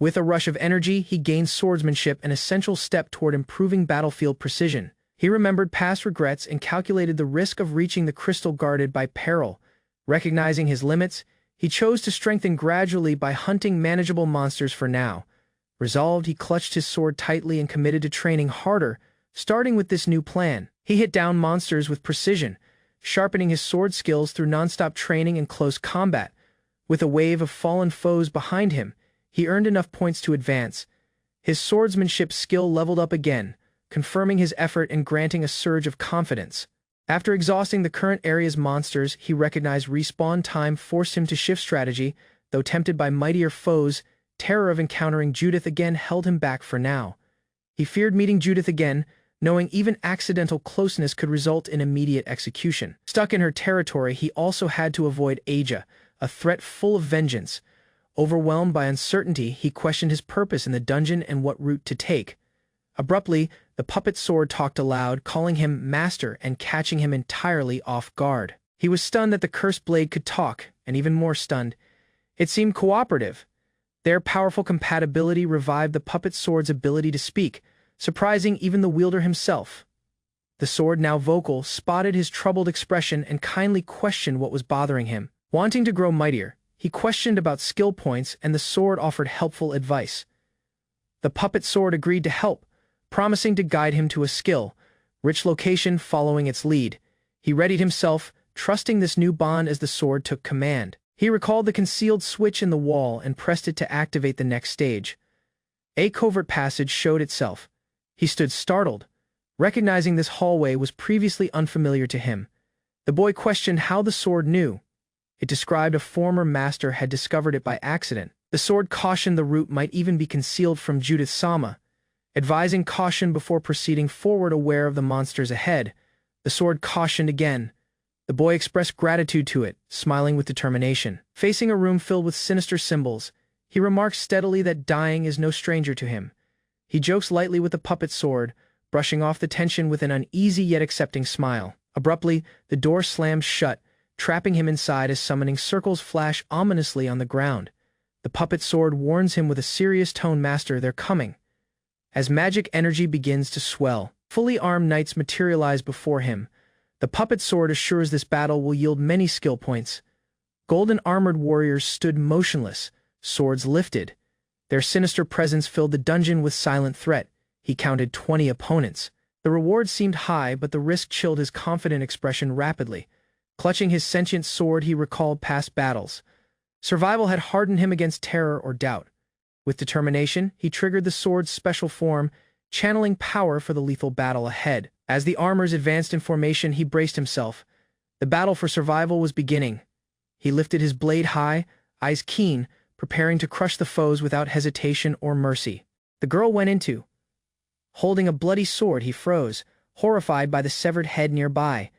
With a rush of energy, he gained swordsmanship, an essential step toward improving battlefield precision. He remembered past regrets and calculated the risk of reaching the crystal guarded by peril. Recognizing his limits, he chose to strengthen gradually by hunting manageable monsters for now. Resolved, he clutched his sword tightly and committed to training harder, starting with this new plan. He hit down monsters with precision, sharpening his sword skills through nonstop training and close combat. With a wave of fallen foes behind him, he earned enough points to advance. His swordsmanship skill leveled up again, confirming his effort and granting a surge of confidence. After exhausting the current area's monsters, he recognized respawn time forced him to shift strategy. Though tempted by mightier foes, terror of encountering Judith again held him back for now. He feared meeting Judith again, knowing even accidental closeness could result in immediate execution. Stuck in her territory, he also had to avoid Aja, a threat full of vengeance. Overwhelmed by uncertainty, he questioned his purpose in the dungeon and what route to take. Abruptly, the puppet sword talked aloud, calling him master and catching him entirely off guard. He was stunned that the cursed blade could talk, and even more stunned. It seemed cooperative. Their powerful compatibility revived the puppet sword's ability to speak, surprising even the wielder himself. The sword, now vocal, spotted his troubled expression and kindly questioned what was bothering him. Wanting to grow mightier, he questioned about skill points, and the sword offered helpful advice. The puppet sword agreed to help, promising to guide him to a skill-rich location following its lead. He readied himself, trusting this new bond as the sword took command. He recalled the concealed switch in the wall and pressed it to activate the next stage. A covert passage showed itself. He stood startled, recognizing this hallway was previously unfamiliar to him. The boy questioned how the sword knew. It described a former master had discovered it by accident. The sword cautioned the route might even be concealed from Judith-sama, advising caution before proceeding forward, aware of the monsters ahead. The sword cautioned again. The boy expressed gratitude to it, smiling with determination. Facing a room filled with sinister symbols, he remarked steadily that dying is no stranger to him. He jokes lightly with the puppet sword, brushing off the tension with an uneasy yet accepting smile. Abruptly, the door slammed shut, trapping him inside as summoning circles flash ominously on the ground. The puppet sword warns him with a serious tone, "Master, they're coming." As magic energy begins to swell, fully armed knights materialize before him. The puppet sword assures this battle will yield many skill points. Golden-armored warriors stood motionless, swords lifted. Their sinister presence filled the dungeon with silent threat. He counted 20 opponents. The reward seemed high, but the risk chilled his confident expression rapidly. Clutching his sentient sword, he recalled past battles. Survival had hardened him against terror or doubt. With determination, he triggered the sword's special form, channeling power for the lethal battle ahead. As the armors advanced in formation, he braced himself. The battle for survival was beginning. He lifted his blade high, eyes keen, preparing to crush the foes without hesitation or mercy. The girl went into. Holding a bloody sword, he froze, horrified by the severed head nearby.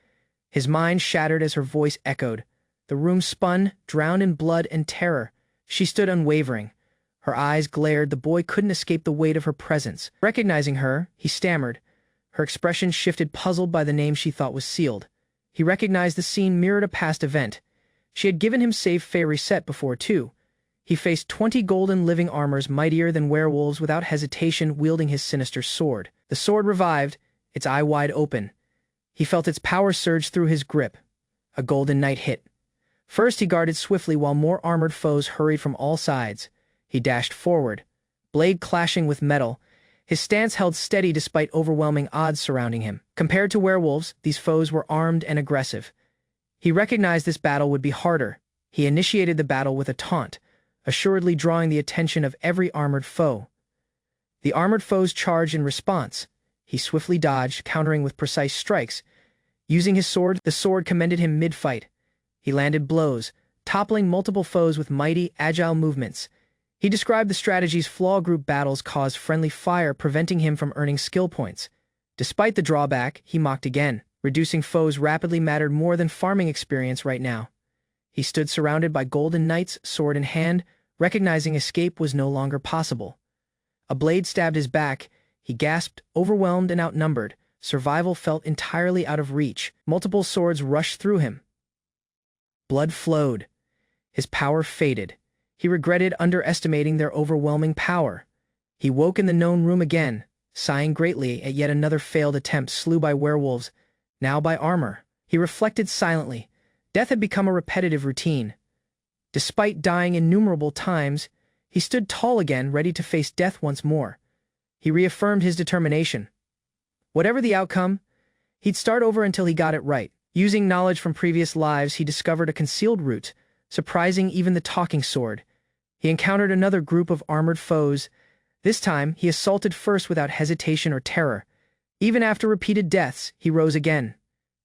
His mind shattered as her voice echoed. The room spun, drowned in blood and terror. She stood unwavering. Her eyes glared. The boy couldn't escape the weight of her presence. Recognizing her, he stammered. Her expression shifted, puzzled by the name she thought was sealed. He recognized the scene mirrored a past event. She had given him save fey reset before, too. He faced 20 golden living armors mightier than werewolves without hesitation, wielding his sinister sword. The sword revived, its eye wide open. He felt its power surge through his grip. A golden knight hit. First he guarded swiftly while more armored foes hurried from all sides. He dashed forward, blade clashing with metal. His stance held steady despite overwhelming odds surrounding him. Compared to werewolves, these foes were armed and aggressive. He recognized this battle would be harder. He initiated the battle with a taunt, assuredly drawing the attention of every armored foe. The armored foes charged in response. He swiftly dodged, countering with precise strikes. Using his sword, the sword commended him mid-fight. He landed blows, toppling multiple foes with mighty, agile movements. He described the strategy's flaw. Group battles caused friendly fire, preventing him from earning skill points. Despite the drawback, he mocked again. Reducing foes rapidly mattered more than farming experience right now. He stood surrounded by golden knights, sword in hand, recognizing escape was no longer possible. A blade stabbed his back. He gasped, overwhelmed and outnumbered. Survival felt entirely out of reach. Multiple swords rushed through him. Blood flowed. His power faded. He regretted underestimating their overwhelming power. He woke in the known room again, sighing greatly at yet another failed attempt slew by werewolves, now by armor. He reflected silently. Death had become a repetitive routine. Despite dying innumerable times, he stood tall again, ready to face death once more. He reaffirmed his determination. Whatever the outcome, he'd start over until he got it right. Using knowledge from previous lives, he discovered a concealed route, surprising even the talking sword. He encountered another group of armored foes. This time, he assaulted first without hesitation or terror. Even after repeated deaths, he rose again.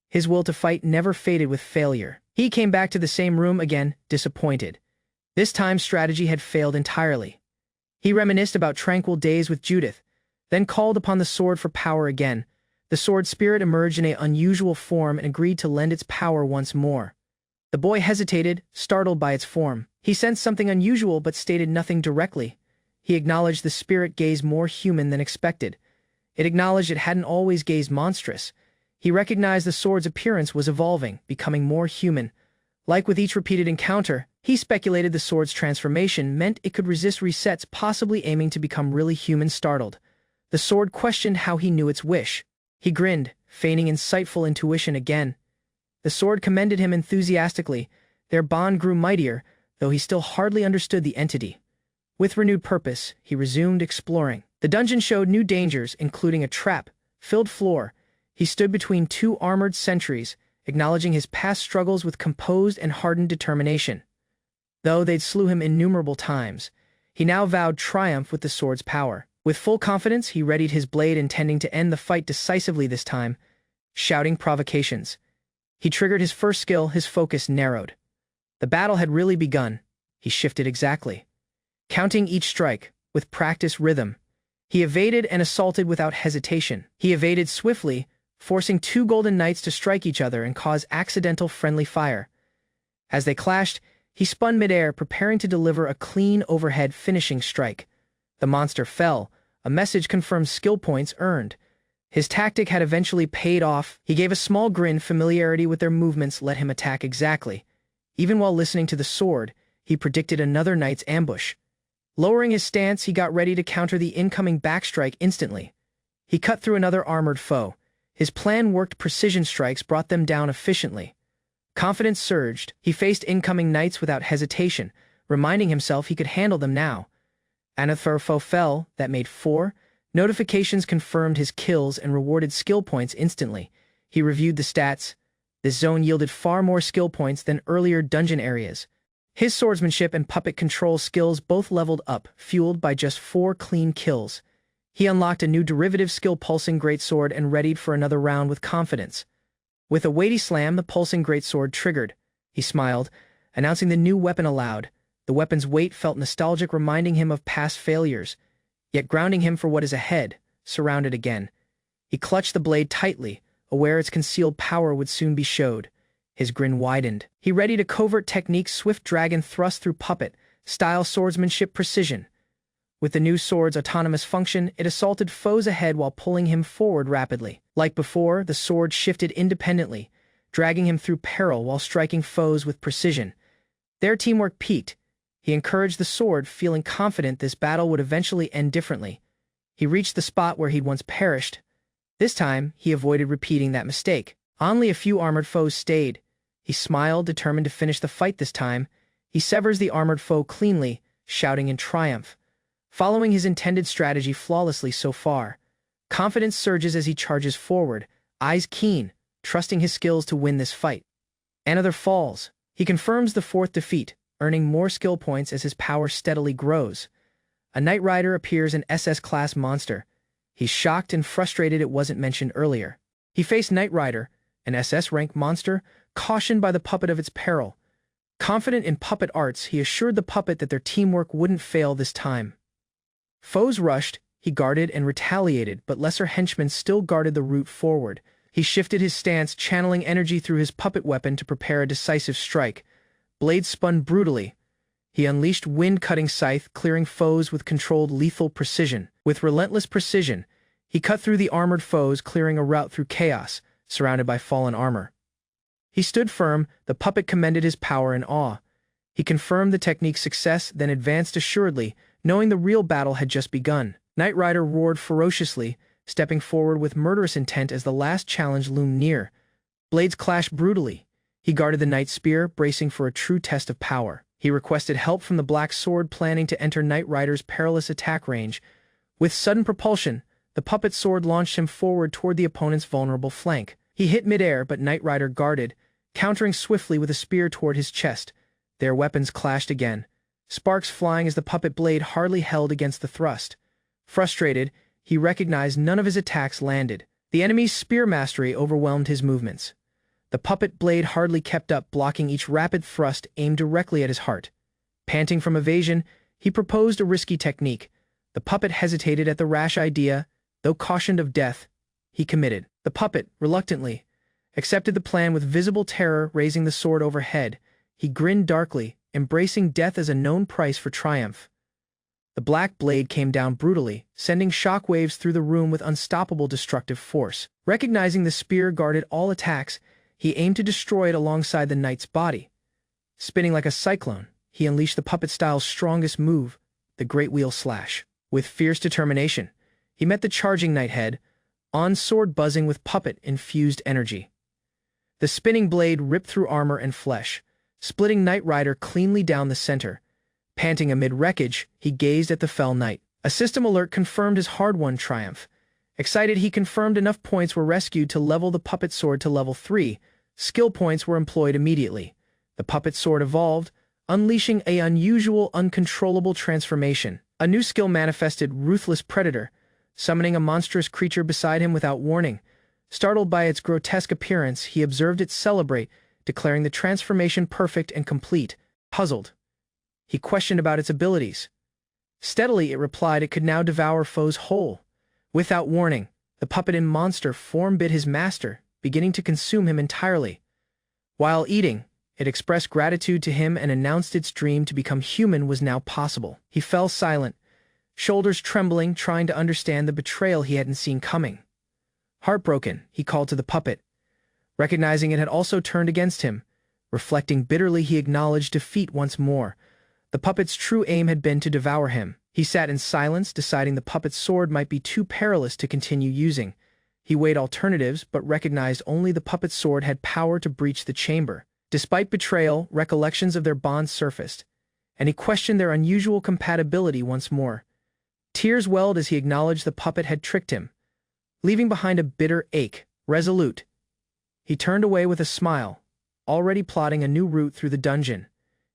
His will to fight never faded with failure. He came back to the same room again, disappointed. This time, strategy had failed entirely. He reminisced about tranquil days with Judith, then called upon the sword for power again. The sword spirit emerged in an unusual form and agreed to lend its power once more. The boy hesitated, startled by its form. He sensed something unusual but stated nothing directly. He acknowledged the spirit gazed more human than expected. It acknowledged it hadn't always gazed monstrous. He recognized the sword's appearance was evolving, becoming more human. Like with each repeated encounter, he speculated the sword's transformation meant it could resist resets, possibly aiming to become really human. Startled, the sword questioned how he knew its wish. He grinned, feigning insightful intuition again. The sword commended him enthusiastically. Their bond grew mightier, though he still hardly understood the entity. With renewed purpose, he resumed exploring. The dungeon showed new dangers, including a trap-filled floor. He stood between two armored sentries, acknowledging his past struggles with composed and hardened determination. Though they'd slew him innumerable times, he now vowed triumph with the sword's power. With full confidence, he readied his blade, intending to end the fight decisively this time, shouting provocations. He triggered his first skill, his focus narrowed. The battle had really begun. He shifted exactly, counting each strike, with practiced rhythm. He evaded and assaulted without hesitation. He evaded swiftly, forcing two golden knights to strike each other and cause accidental friendly fire. As they clashed, he spun midair, preparing to deliver a clean overhead finishing strike. The monster fell. A message confirmed skill points earned. His tactic had eventually paid off. He gave a small grin. Familiarity with their movements let him attack exactly. Even while listening to the sword, he predicted another knight's ambush. Lowering his stance, he got ready to counter the incoming backstrike instantly. He cut through another armored foe. His plan worked. Precision strikes brought them down efficiently. Confidence surged. He faced incoming knights without hesitation, reminding himself he could handle them now. Another foe fell. That made 4. Notifications confirmed his kills and rewarded skill points instantly. He reviewed the stats. This zone yielded far more skill points than earlier dungeon areas. His swordsmanship and puppet control skills both leveled up, fueled by just 4 clean kills. He unlocked a new derivative skill, Pulsing Greatsword, and readied for another round with confidence. With a weighty slam, the Pulsing Greatsword triggered. He smiled, announcing the new weapon aloud. The weapon's weight felt nostalgic, reminding him of past failures, yet grounding him for what is ahead. Surrounded again, he clutched the blade tightly, aware its concealed power would soon be showed. His grin widened. He readied a covert technique, swift dragon thrust through puppet, style swordsmanship precision. With the new sword's autonomous function, it assaulted foes ahead while pulling him forward rapidly. Like before, the sword shifted independently, dragging him through peril while striking foes with precision. Their teamwork peaked. He encouraged the sword, feeling confident this battle would eventually end differently. He reached the spot where he'd once perished. This time, he avoided repeating that mistake. Only a few armored foes stayed. He smiled, determined to finish the fight this time. He severs the armored foe cleanly, shouting in triumph. Following his intended strategy flawlessly so far, confidence surges as he charges forward, eyes keen, trusting his skills to win this fight. Another falls. He confirms the 4th defeat, earning more skill points as his power steadily grows. A Knight Rider appears, an SS-class monster. He's shocked and frustrated it wasn't mentioned earlier. He faced Knight Rider, an SS-rank monster, cautioned by the puppet of its peril. Confident in puppet arts, he assured the puppet that their teamwork wouldn't fail this time. Foes rushed, he guarded and retaliated, but lesser henchmen still guarded the route forward. He shifted his stance, channeling energy through his puppet weapon to prepare a decisive strike. Blades spun brutally. He unleashed wind-cutting scythe, clearing foes with controlled lethal precision. With relentless precision, he cut through the armored foes, clearing a route through chaos, surrounded by fallen armor. He stood firm, the puppet commended his power and awe. He confirmed the technique's success, then advanced assuredly, knowing the real battle had just begun. Knight Rider roared ferociously, stepping forward with murderous intent as the last challenge loomed near. Blades clashed brutally. He guarded the knight's spear, bracing for a true test of power. He requested help from the black sword, planning to enter Knight Rider's perilous attack range. With sudden propulsion, the puppet sword launched him forward toward the opponent's vulnerable flank. He hit midair, but Knight Rider guarded, countering swiftly with a spear toward his chest. Their weapons clashed again, sparks flying as the puppet blade hardly held against the thrust. Frustrated, he recognized none of his attacks landed. The enemy's spear mastery overwhelmed his movements. The puppet blade hardly kept up, blocking each rapid thrust aimed directly at his heart. Panting from evasion, he proposed a risky technique. The puppet hesitated at the rash idea. Though cautioned of death, he committed. The puppet, reluctantly, accepted the plan with visible terror, raising the sword overhead. He grinned darkly, embracing death as a known price for triumph. The black blade came down brutally, sending shockwaves through the room with unstoppable destructive force. Recognizing the spear guarded all attacks, he aimed to destroy it alongside the knight's body. Spinning like a cyclone, he unleashed the puppet-style's strongest move, the Great Wheel Slash. With fierce determination, he met the charging knight head, on sword buzzing with puppet-infused energy. The spinning blade ripped through armor and flesh, splitting Knight Rider cleanly down the center. Panting amid wreckage, he gazed at the fell knight. A system alert confirmed his hard-won triumph. Excited, he confirmed enough points were rescued to level the puppet sword to level 3. Skill points were employed immediately. The puppet sword evolved, unleashing an unusual, uncontrollable transformation. A new skill manifested, Ruthless Predator, summoning a monstrous creature beside him without warning. Startled by its grotesque appearance, he observed it celebrate, declaring the transformation perfect and complete. Puzzled, he questioned about its abilities. Steadily, it replied it could now devour foes whole. Without warning, the puppet in monster form bit his master, beginning to consume him entirely. While eating, it expressed gratitude to him and announced its dream to become human was now possible. He fell silent, shoulders trembling, trying to understand the betrayal he hadn't seen coming. Heartbroken, he called to the puppet. Recognizing it had also turned against him, reflecting bitterly, he acknowledged defeat once more. The puppet's true aim had been to devour him. He sat in silence, deciding the puppet's sword might be too perilous to continue using. He weighed alternatives, but recognized only the puppet's sword had power to breach the chamber. Despite betrayal, recollections of their bond surfaced, and he questioned their unusual compatibility once more. Tears welled as he acknowledged the puppet had tricked him, leaving behind a bitter ache. Resolute, he turned away with a smile, already plotting a new route through the dungeon.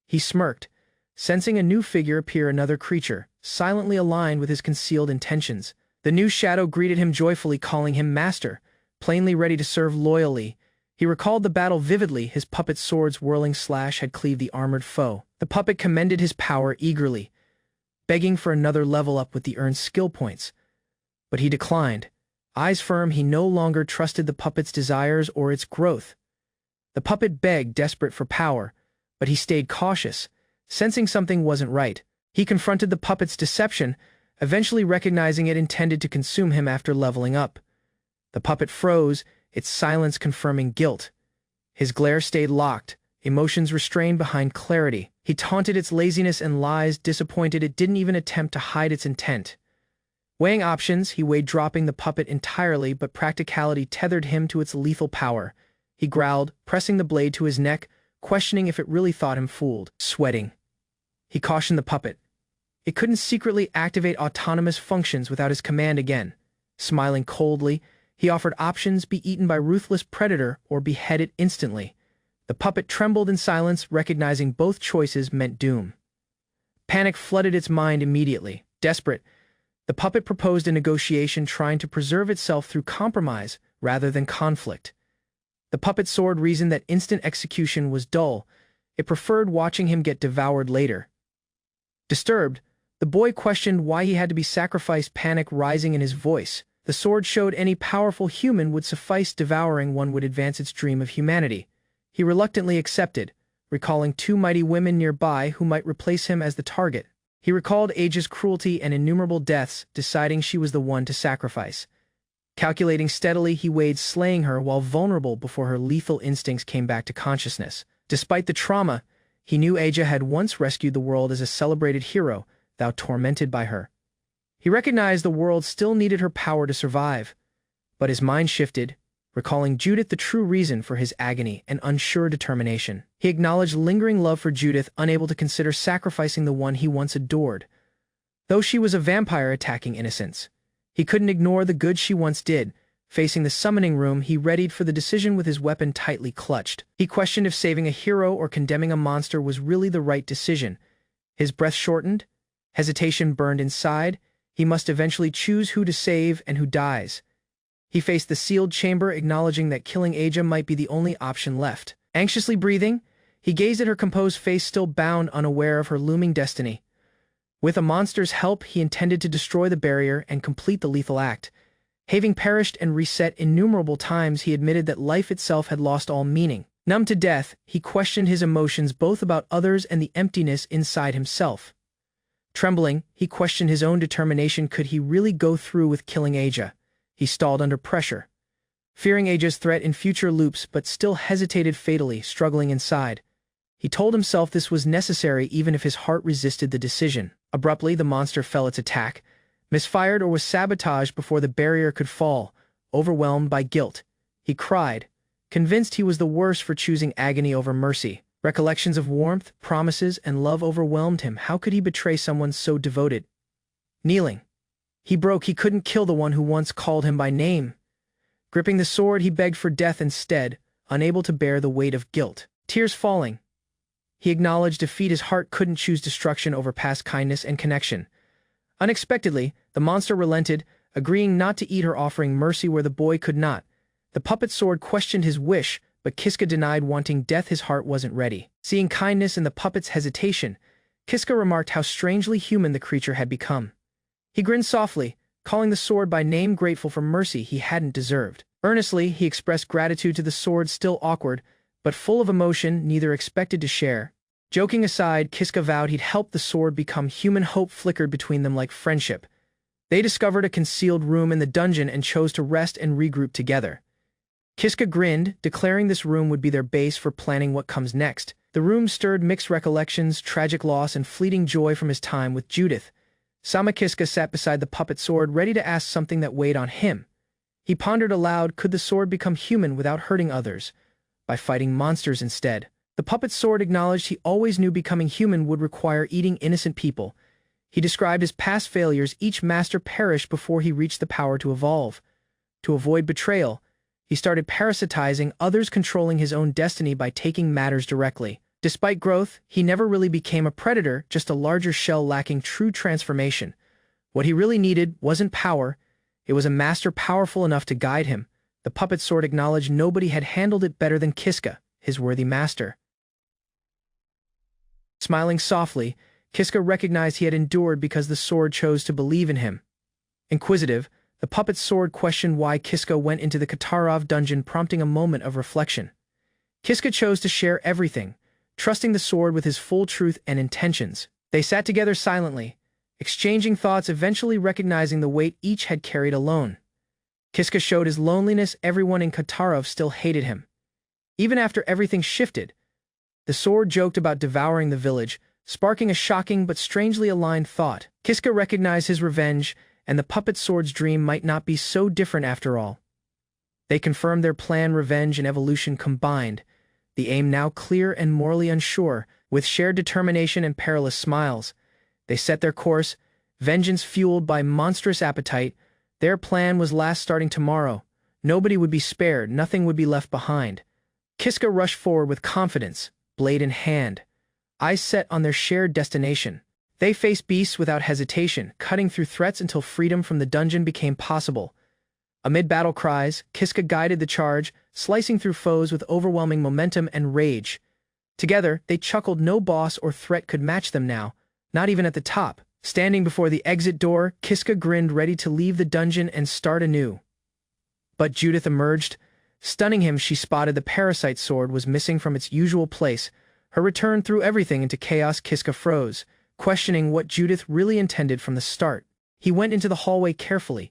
He smirked, sensing a new figure appear, another creature, silently aligned with his concealed intentions. The new shadow greeted him joyfully, calling him master, plainly ready to serve loyally. He recalled the battle vividly, his puppet sword's whirling slash had cleaved the armored foe. The puppet commended his power eagerly, begging for another level up with the earned skill points. But he declined. Eyes firm, he no longer trusted the puppet's desires or its growth. The puppet begged, desperate for power, but he stayed cautious, sensing something wasn't right. He confronted the puppet's deception, eventually recognizing it intended to consume him after leveling up. The puppet froze, its silence confirming guilt. His glare stayed locked, emotions restrained behind clarity. He taunted its laziness and lies, disappointed it didn't even attempt to hide its intent. Weighing options, he weighed dropping the puppet entirely, but practicality tethered him to its lethal power. He growled, pressing the blade to his neck, questioning if it really thought him fooled. Sweating, he cautioned the puppet. It couldn't secretly activate autonomous functions without his command again. Smiling coldly, he offered options: be eaten by ruthless predator or beheaded instantly. The puppet trembled in silence, recognizing both choices meant doom. Panic flooded its mind immediately. Desperate, the puppet proposed a negotiation, trying to preserve itself through compromise rather than conflict. The puppet's sword reasoned that instant execution was dull. It preferred watching him get devoured later. Disturbed, the boy questioned why he had to be sacrificed, panic rising in his voice. The sword showed any powerful human would suffice, devouring one would advance its dream of humanity. He reluctantly accepted, recalling 2 mighty women nearby who might replace him as the target. He recalled Age's cruelty and innumerable deaths, deciding she was the one to sacrifice. Calculating steadily, he weighed slaying her while vulnerable before her lethal instincts came back to consciousness. Despite the trauma, He knew Aja had once rescued the world as a celebrated hero, though tormented by her. He recognized the world still needed her power to survive. But his mind shifted, recalling Judith the true reason for his agony and unsure determination. He acknowledged lingering love for Judith, unable to consider sacrificing the one he once adored. Though she was a vampire attacking innocence, he couldn't ignore the good she once did. Facing the summoning room, he readied for the decision with his weapon tightly clutched. He questioned if saving a hero or condemning a monster was really the right decision. His breath shortened, hesitation burned inside. He must eventually choose who to save and who dies. He faced the sealed chamber, acknowledging that killing Aja might be the only option left. Anxiously breathing, he gazed at her composed face, still bound, unaware of her looming destiny. With a monster's help, he intended to destroy the barrier and complete the lethal act. Having perished and reset innumerable times, he admitted that life itself had lost all meaning. Numb to death, he questioned his emotions, both about others and the emptiness inside himself. Trembling, he questioned his own determination. Could he really go through with killing Aja? He stalled under pressure, fearing Aja's threat in future loops, but still hesitated fatally, struggling inside. He told himself this was necessary even if his heart resisted the decision. Abruptly, the monster fell its attack, misfired or was sabotaged before the barrier could fall. Overwhelmed by guilt, he cried, convinced he was the worse for choosing agony over mercy. Recollections of warmth, promises, and love overwhelmed him. How could he betray someone so devoted? Kneeling, he broke. He couldn't kill the one who once called him by name. Gripping the sword, he begged for death instead, unable to bear the weight of guilt. Tears falling, he acknowledged defeat. His heart couldn't choose destruction over past kindness and connection. Unexpectedly, the monster relented, agreeing not to eat her, offering mercy where the boy could not. The puppet sword questioned his wish, but Kiska denied wanting death. His heart wasn't ready. Seeing kindness in the puppet's hesitation, Kiska remarked how strangely human the creature had become. He grinned softly, calling the sword by name, grateful for mercy he hadn't deserved. Earnestly, he expressed gratitude to the sword, still awkward, but full of emotion neither expected to share. Joking aside, Kiska vowed he'd help the sword become human. Hope flickered between them like friendship. They discovered a concealed room in the dungeon and chose to rest and regroup together. Kiska grinned, declaring this room would be their base for planning what comes next. The room stirred mixed recollections, tragic loss, and fleeting joy from his time with Judith. Kiska sat beside the puppet sword, ready to ask something that weighed on him. He pondered aloud, could the sword become human without hurting others? By fighting monsters instead. The puppet sword acknowledged he always knew becoming human would require eating innocent people. He described his past failures. Each master perished before he reached the power to evolve. To avoid betrayal, he started parasitizing others, controlling his own destiny by taking matters directly. Despite growth, he never really became a predator, just a larger shell lacking true transformation. What he really needed wasn't power, it was a master powerful enough to guide him. The puppet sword acknowledged nobody had handled it better than Kiska, his worthy master. Smiling softly, Kiska recognized he had endured because the sword chose to believe in him. Inquisitive, the puppet sword questioned why Kiska went into the Katarov dungeon, prompting a moment of reflection. Kiska chose to share everything, trusting the sword with his full truth and intentions. They sat together silently, exchanging thoughts, eventually recognizing the weight each had carried alone. Kiska showed his loneliness. Everyone in Katarov still hated him. Even after everything shifted, the sword joked about devouring the village, sparking a shocking but strangely aligned thought. Kiska recognized his revenge, and the puppet sword's dream might not be so different after all. They confirmed their plan, revenge and evolution combined, the aim now clear and morally unsure. With shared determination and perilous smiles, they set their course, vengeance fueled by monstrous appetite. Their plan was last, starting tomorrow. Nobody would be spared, nothing would be left behind. Kiska rushed forward with confidence, blade in hand, eyes set on their shared destination. They faced beasts without hesitation, cutting through threats until freedom from the dungeon became possible. Amid battle cries, Kiska guided the charge, slicing through foes with overwhelming momentum and rage. Together, they chuckled. No boss or threat could match them now, not even at the top. Standing before the exit door, Kiska grinned, ready to leave the dungeon and start anew. But Judith emerged. Stunning him, she spotted the parasite sword was missing from its usual place. Her return threw everything into chaos. Kiska froze, questioning what Judith really intended from the start. He went into the hallway carefully.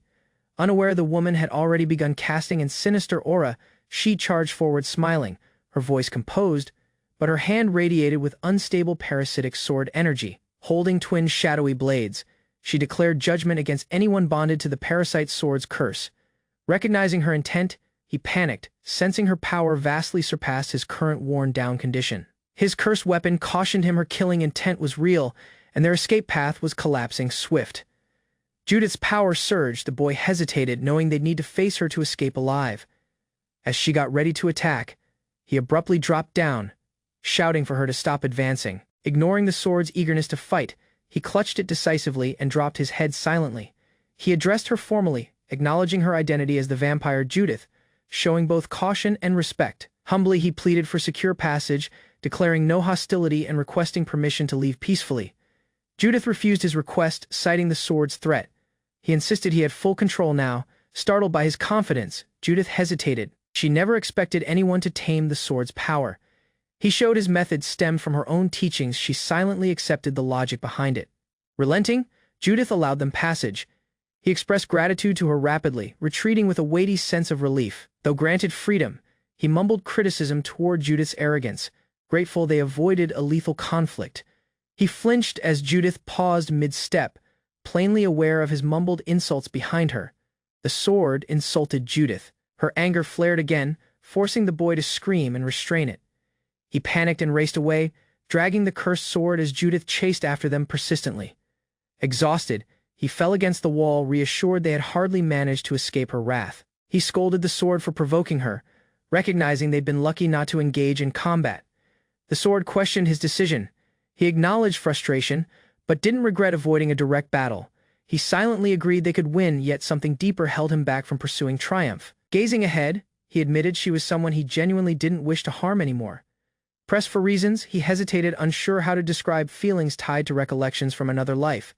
Unaware the woman had already begun casting a sinister aura, she charged forward smiling, her voice composed, but her hand radiated with unstable parasitic sword energy. Holding twin shadowy blades, she declared judgment against anyone bonded to the parasite sword's curse. Recognizing her intent, he panicked, sensing her power vastly surpassed his current worn-down condition. His cursed weapon cautioned him her killing intent was real, and their escape path was collapsing swift. Judith's power surged. The boy hesitated, knowing they'd need to face her to escape alive. As she got ready to attack, he abruptly dropped down, shouting for her to stop advancing. Ignoring the sword's eagerness to fight, he clutched it decisively and dropped his head silently. He addressed her formally, acknowledging her identity as the vampire Judith, showing both caution and respect. Humbly he pleaded for secure passage, declaring no hostility and requesting permission to leave peacefully. Judith refused his request, citing the sword's threat. He insisted he had full control now. Startled by his confidence, Judith hesitated. She never expected anyone to tame the sword's power. He showed his methods stemmed from her own teachings. She silently accepted the logic behind it. Relenting, Judith allowed them passage. He expressed gratitude to her rapidly, retreating with a weighty sense of relief. Though granted freedom, he mumbled criticism toward Judith's arrogance, grateful they avoided a lethal conflict. He flinched as Judith paused mid-step, plainly aware of his mumbled insults behind her. The sword insulted Judith. Her anger flared again, forcing the boy to scream and restrain it. He panicked and raced away, dragging the cursed sword as Judith chased after them persistently. Exhausted, he fell against the wall, reassured they had hardly managed to escape her wrath. He scolded the sword for provoking her, recognizing they'd been lucky not to engage in combat. The sword questioned his decision. He acknowledged frustration, but didn't regret avoiding a direct battle. He silently agreed they could win, yet something deeper held him back from pursuing triumph. Gazing ahead, he admitted she was someone he genuinely didn't wish to harm anymore. Pressed for reasons, he hesitated, unsure how to describe feelings tied to recollections from another life.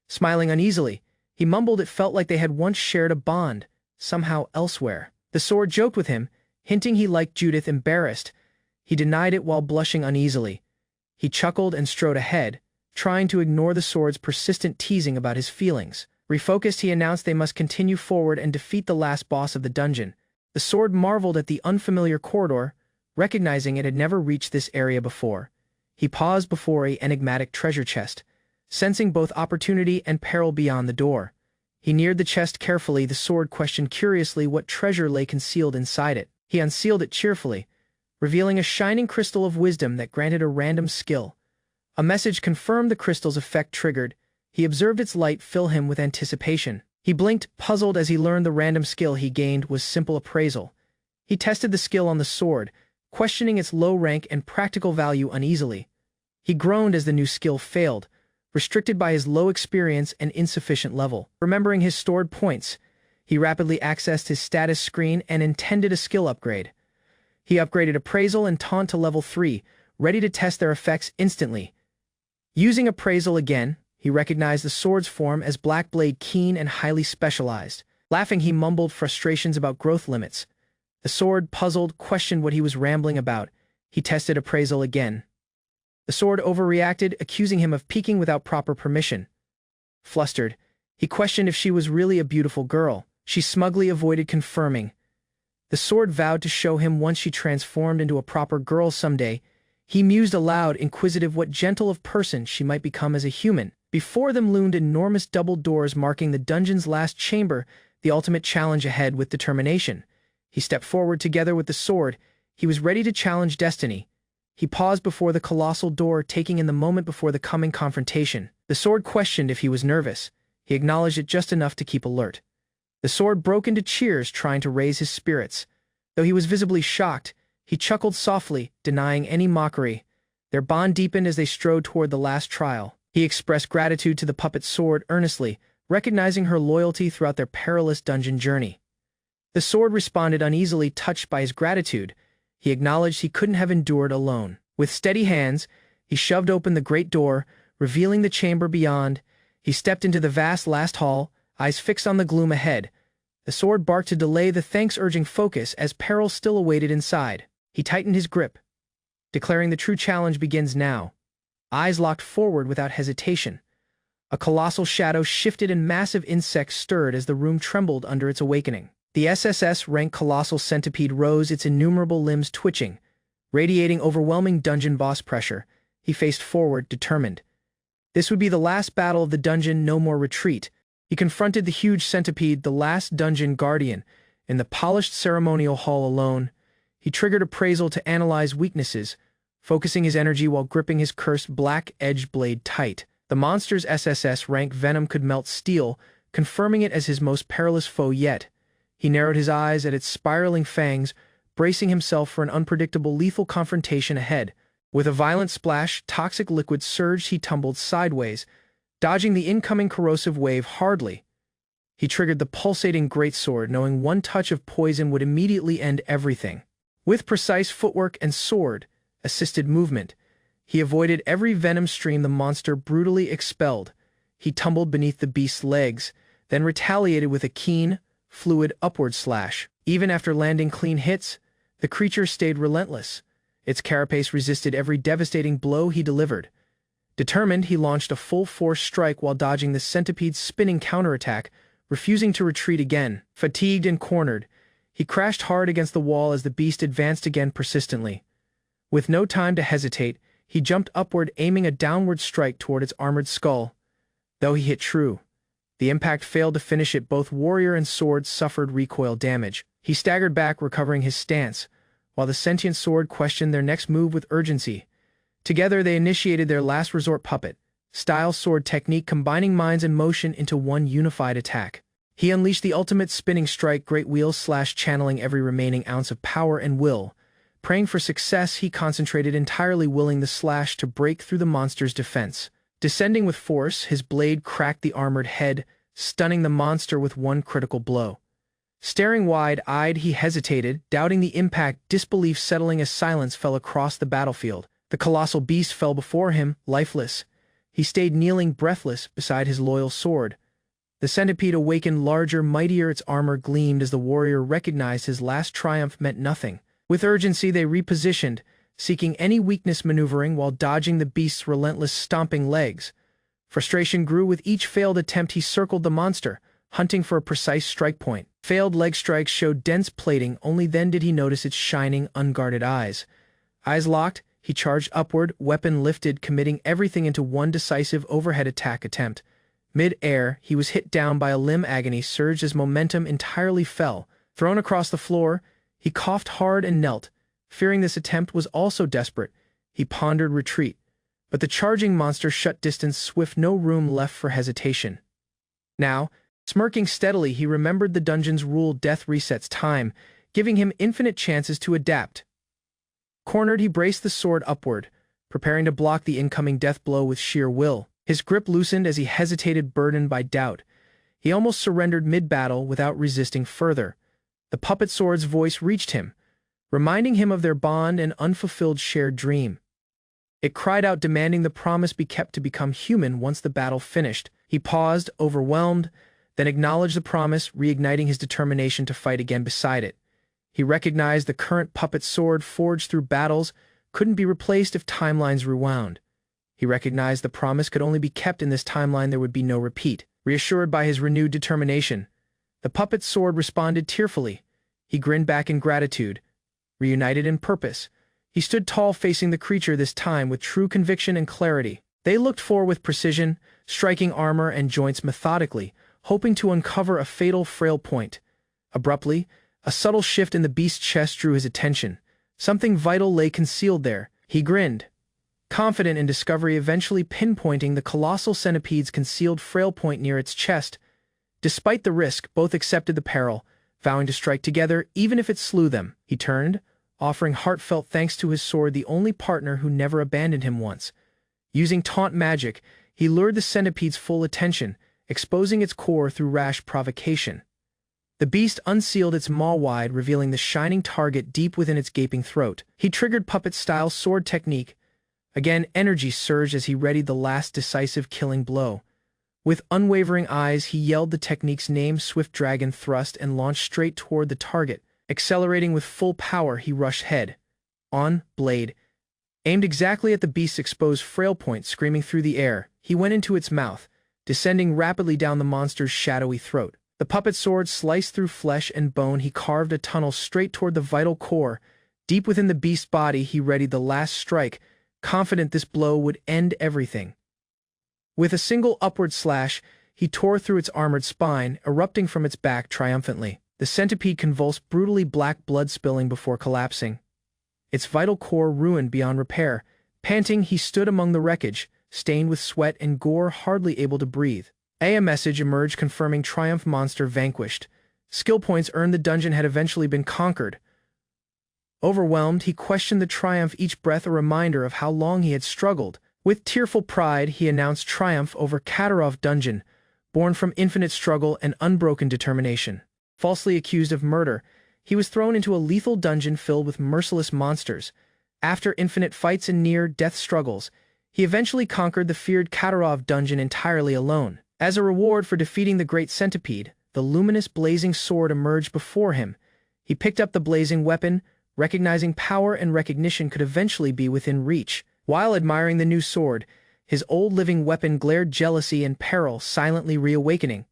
Smiling uneasily, he mumbled it felt like they had once shared a bond, somehow elsewhere. The sword joked with him, hinting he liked Judith. Embarrassed, he denied it while blushing uneasily. He chuckled and strode ahead, trying to ignore the sword's persistent teasing about his feelings. Refocused, he announced they must continue forward and defeat the last boss of the dungeon. The sword marveled at the unfamiliar corridor, recognizing it had never reached this area before. He paused before an enigmatic treasure chest, sensing both opportunity and peril beyond the door. He neared the chest carefully. The sword questioned curiously what treasure lay concealed inside it. He unsealed it cheerfully, revealing a shining crystal of wisdom that granted a random skill. A message confirmed the crystal's effect triggered. He observed its light fill him with anticipation. He blinked, puzzled, as he learned the random skill he gained was simple appraisal. He tested the skill on the sword, questioning its low rank and practical value uneasily. He groaned as the new skill failed, restricted by his low experience and insufficient level. Remembering his stored points, he rapidly accessed his status screen and intended a skill upgrade. He upgraded Appraisal and Taunt to level 3, ready to test their effects instantly. Using Appraisal again, he recognized the sword's form as Black Blade, keen and highly specialized. Laughing, he mumbled frustrations about growth limits. The sword, puzzled, questioned what he was rambling about. He tested Appraisal again. The sword overreacted, accusing him of peeking without proper permission. Flustered, he questioned if she was really a beautiful girl. She smugly avoided confirming. The sword vowed to show him once she transformed into a proper girl someday. He mused aloud, inquisitive what gentle of person she might become as a human. Before them loomed enormous double doors marking the dungeon's last chamber, the ultimate challenge ahead. With determination, he stepped forward together with the sword. He was ready to challenge destiny. He paused before the colossal door, taking in the moment before the coming confrontation. The sword questioned if he was nervous. He acknowledged it just enough to keep alert. The sword broke into cheers, trying to raise his spirits. Though he was visibly shocked, he chuckled softly, denying any mockery. Their bond deepened as they strode toward the last trial. He expressed gratitude to the puppet sword earnestly, recognizing her loyalty throughout their perilous dungeon journey. The sword responded uneasily, touched by his gratitude. He acknowledged he couldn't have endured alone. With steady hands, he shoved open the great door, revealing the chamber beyond. He stepped into the vast last hall, eyes fixed on the gloom ahead. The sword barked to delay the thanks, urging focus as peril still awaited inside. He tightened his grip, declaring the true challenge begins now. Eyes locked forward without hesitation. A colossal shadow shifted and massive insects stirred as the room trembled under its awakening. The SSS-rank colossal centipede rose, its innumerable limbs twitching, Radiating overwhelming dungeon boss pressure, he faced forward, determined. This would be the last battle of the dungeon, no more retreat. He confronted the huge centipede, the last dungeon guardian, in the polished ceremonial hall alone. He triggered appraisal to analyze weaknesses, focusing his energy while gripping his cursed black-edged blade tight. The monster's SSS rank venom could melt steel, confirming it as his most perilous foe yet. He narrowed his eyes at its spiraling fangs, bracing himself for an unpredictable lethal confrontation ahead. With a violent splash, toxic liquid surged. He tumbled sideways, dodging the incoming corrosive wave hardly. He triggered the pulsating greatsword, knowing one touch of poison would immediately end everything. With precise footwork and sword-assisted movement, he avoided every venom stream the monster brutally expelled. He tumbled beneath the beast's legs, then retaliated with a keen, fluid upward slash. Even after landing clean hits, the creature stayed relentless. Its carapace resisted every devastating blow he delivered. Determined, he launched a full-force strike while dodging the centipede's spinning counterattack, refusing to retreat again. Fatigued and cornered, he crashed hard against the wall as the beast advanced again persistently. With no time to hesitate, he jumped upward, aiming a downward strike toward its armored skull. Though he hit true, the impact failed to finish it. Both warrior and sword suffered recoil damage. He staggered back, recovering his stance, while the sentient sword questioned their next move with urgency. Together they initiated their last resort puppet-style sword technique, combining minds and motion into one unified attack. He unleashed the ultimate spinning strike, great wheels channeling every remaining ounce of power and will. Praying for success, he concentrated entirely, willing the slash to break through the monster's defense. Descending with force, his blade cracked the armored head, stunning the monster with one critical blow. Staring wide-eyed, he hesitated, doubting the impact, disbelief settling as silence fell across the battlefield. The colossal beast fell before him, lifeless. He stayed kneeling, breathless, beside his loyal sword. The centipede awakened, larger, mightier. Its armor gleamed as the warrior recognized his last triumph meant nothing. With urgency, they repositioned, seeking any weakness, maneuvering while dodging the beast's relentless stomping legs. Frustration grew with each failed attempt. He circled the monster, hunting for a precise strike point. Failed leg strikes showed dense plating. Only then did he notice its shining, unguarded eyes. Eyes locked, he charged upward, weapon lifted, committing everything into one decisive overhead attack attempt. Mid-air, he was hit down by a limb. Agony surged as momentum entirely fell. Thrown across the floor, he coughed hard and knelt. Fearing this attempt was also desperate, he pondered retreat. But the charging monster shut distance swift, no room left for hesitation. Now, smirking steadily, he remembered the dungeon's rule: death resets time, giving him infinite chances to adapt. Cornered, he braced the sword upward, preparing to block the incoming death blow with sheer will. His grip loosened as he hesitated, burdened by doubt. He almost surrendered mid-battle without resisting further. The puppet sword's voice reached him, reminding him of their bond and unfulfilled shared dream. It cried out, demanding the promise be kept to become human once the battle finished. He paused, overwhelmed, then acknowledged the promise, reigniting his determination to fight again beside it. He recognized the current puppet sword, forged through battles, couldn't be replaced if timelines rewound. He recognized the promise could only be kept in this timeline. There would be no repeat. Reassured by his renewed determination, the puppet sword responded tearfully. He grinned back in gratitude. Reunited in purpose, he stood tall, facing the creature, this time with true conviction and clarity. They looked forward with precision, striking armor and joints methodically, hoping to uncover a fatal frail point. Abruptly, a subtle shift in the beast's chest drew his attention. Something vital lay concealed there. He grinned, confident in discovery, eventually pinpointing the colossal centipede's concealed frail point near its chest. Despite the risk, both accepted the peril, vowing to strike together even if it slew them. He turned, offering heartfelt thanks to his sword, the only partner who never abandoned him once. Using taunt magic, he lured the centipede's full attention, exposing its core through rash provocation. The beast unsealed its maw wide, revealing the shining target deep within its gaping throat. He triggered puppet-style sword technique. Again, energy surged as he readied the last decisive killing blow. With unwavering eyes, he yelled the technique's name, Swift Dragon Thrust, and launched straight toward the target. Accelerating with full power, he rushed head on, blade aimed exactly at the beast's exposed frail point. Screaming through the air, he went into its mouth, descending rapidly down the monster's shadowy throat. The puppet sword sliced through flesh and bone. He carved a tunnel straight toward the vital core, Deep within the beast's body, he readied the last strike, confident this blow would end everything. With a single upward slash, he tore through its armored spine, erupting from its back triumphantly. The centipede convulsed brutally, black blood spilling before collapsing. Its vital core ruined beyond repair. Panting, he stood among the wreckage, stained with sweat and gore, hardly able to breathe. A message emerged confirming triumph: monster vanquished. Skill points earned. The dungeon had eventually been conquered. Overwhelmed, he questioned the triumph, each breath a reminder of how long he had struggled. With tearful pride, he announced triumph over Katarov dungeon, born from infinite struggle and unbroken determination. Falsely accused of murder, he was thrown into a lethal dungeon filled with merciless monsters. After infinite fights and near-death struggles, he eventually conquered the feared Katarov dungeon entirely alone. As a reward for defeating the great centipede, the luminous blazing sword emerged before him. He picked up the blazing weapon, recognizing power and recognition could eventually be within reach. While admiring the new sword, his old living weapon glared jealousy and peril, silently reawakening.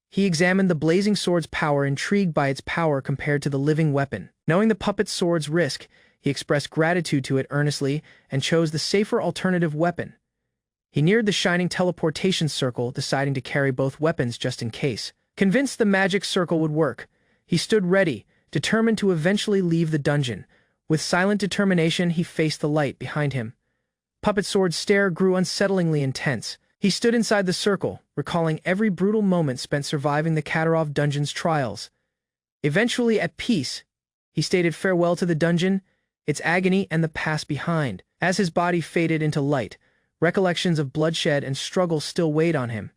He examined the blazing sword's power, intrigued by its power compared to the living weapon. Knowing the puppet sword's risk, he expressed gratitude to it earnestly and chose the safer alternative weapon. He neared the shining teleportation circle, deciding to carry both weapons just in case. Convinced the magic circle would work, he stood ready, determined to eventually leave the dungeon. With silent determination, he faced the light behind him. Puppet sword's stare grew unsettlingly intense. He stood inside the circle, recalling every brutal moment spent surviving the Katarov dungeon's trials. Eventually at peace, he stated farewell to the dungeon, its agony and the past behind. As his body faded into light, recollections of bloodshed and struggle still weighed on him.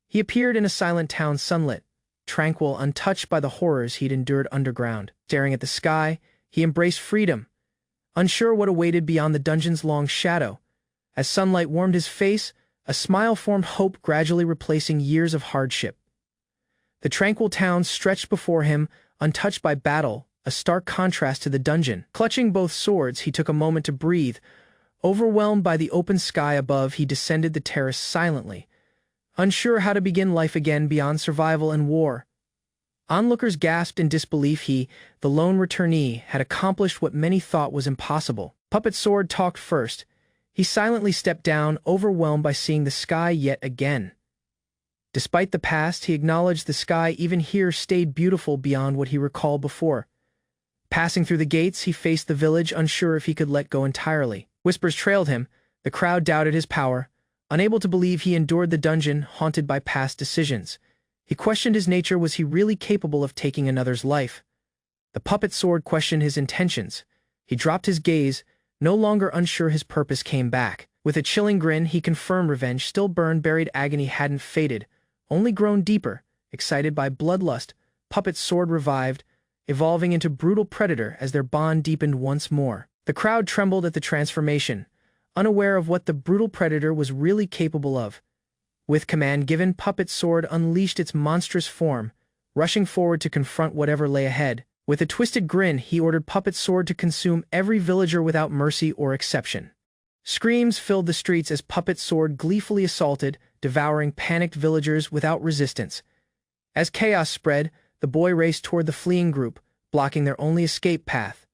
He appeared in a silent town, sunlit, tranquil, untouched by the horrors he'd endured underground. Staring at the sky, he embraced freedom, unsure what awaited beyond the dungeon's long shadow. As sunlight warmed his face, a smile formed, hope gradually replacing years of hardship. The tranquil town stretched before him, untouched by battle, a stark contrast to the dungeon. Clutching both swords, he took a moment to breathe. Overwhelmed by the open sky above, he descended the terrace silently, unsure how to begin life again beyond survival and war. Onlookers gasped in disbelief. He, the lone returnee, had accomplished what many thought was impossible. Puppet Sword talked first. He silently stepped down, overwhelmed by seeing the sky yet again. Despite the past, he acknowledged the sky even here stayed beautiful beyond what he recalled before. Passing through the gates, he faced the village, unsure if he could let go entirely. Whispers trailed him. The crowd doubted his power, unable to believe he endured the dungeon, haunted by past decisions. He questioned his nature. Was he really capable of taking another's life? The puppet sword questioned his intentions. He dropped his gaze, no longer unsure. His purpose came back. With a chilling grin, he confirmed revenge still burned. Buried agony hadn't faded, only grown deeper. Excited by bloodlust, Puppet Sword revived, evolving into brutal predator as their bond deepened once more. The crowd trembled at the transformation, unaware of what the brutal predator was really capable of. With command given, Puppet Sword unleashed its monstrous form, rushing forward to confront whatever lay ahead. With a twisted grin, he ordered Puppet Sword to consume every villager without mercy or exception. Screams filled the streets as Puppet Sword gleefully assaulted, devouring panicked villagers without resistance. As chaos spread, the boy raced toward the fleeing group, blocking their only escape path.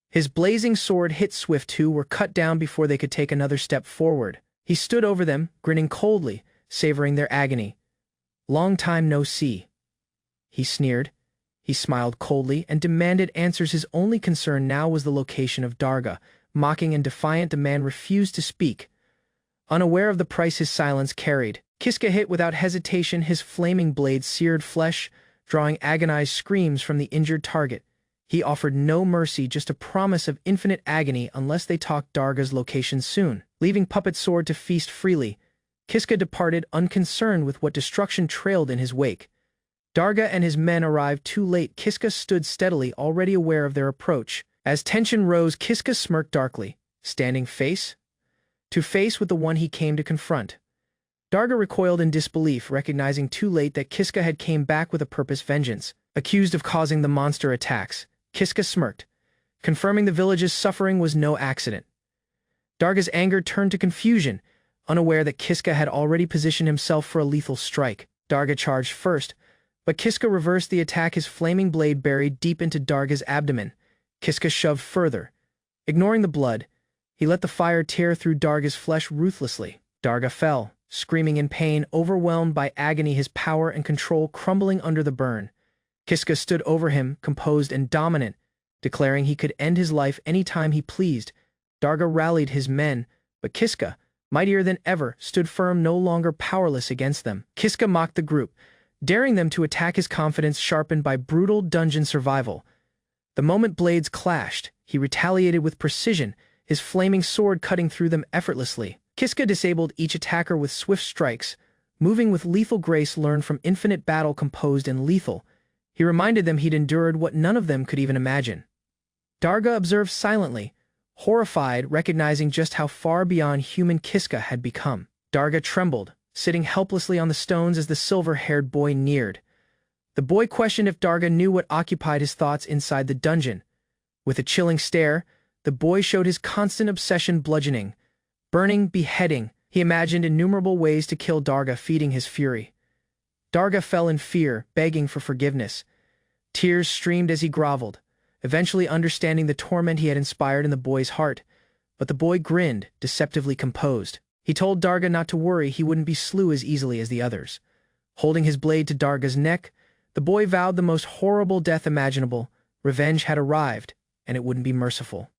His blazing sword hit swift. Two were cut down before they could take another step forward. He stood over them, grinning coldly, savoring their agony. "Long time no see," he sneered. He smiled coldly and demanded answers. His only concern now was the location of Darga. Mocking and defiant, the man refused to speak, unaware of the price his silence carried. Kiska hit without hesitation, his flaming blade seared flesh, drawing agonized screams from the injured target. He offered no mercy, just a promise of infinite agony unless they talked Darga's location soon. Leaving Puppet Sword to feast freely, Kiska departed, unconcerned with what destruction trailed in his wake. Darga and his men arrived too late. Kiska stood steadily, already aware of their approach. As tension rose, Kiska smirked darkly, standing face to face with the one he came to confront. Darga recoiled in disbelief, recognizing too late that Kiska had came back with a purpose: vengeance. Accused of causing the monster attacks, Kiska smirked, confirming the village's suffering was no accident. Darga's anger turned to confusion, unaware that Kiska had already positioned himself for a lethal strike. Darga charged first, but Kiska reversed the attack, his flaming blade buried deep into Darga's abdomen. Kiska shoved further. Ignoring the blood, he let the fire tear through Darga's flesh ruthlessly. Darga fell, screaming in pain, overwhelmed by agony, his power and control crumbling under the burn. Kiska stood over him, composed and dominant, declaring he could end his life any time he pleased. Darga rallied his men, but Kiska, mightier than ever, stood firm, no longer powerless against them. Kiska mocked the group, daring them to attack his confidence sharpened by brutal dungeon survival. The moment blades clashed, he retaliated with precision, his flaming sword cutting through them effortlessly. Kiska disabled each attacker with swift strikes, moving with lethal grace learned from infinite battle, composed and lethal. He reminded them he'd endured what none of them could even imagine. Darga observed silently, horrified, recognizing just how far beyond human Kiska had become. Darga trembled, sitting helplessly on the stones as the silver-haired boy neared. The boy questioned if Darga knew what occupied his thoughts inside the dungeon. With a chilling stare, the boy showed his constant obsession: bludgeoning, burning, beheading. He imagined innumerable ways to kill Darga, feeding his fury. Darga fell in fear, begging for forgiveness. Tears streamed as he groveled, eventually understanding the torment he had inspired in the boy's heart. But the boy grinned, deceptively composed. He told Darga not to worry, he wouldn't be slew as easily as the others. Holding his blade to Darga's neck, the boy vowed the most horrible death imaginable. Revenge had arrived, and it wouldn't be merciful.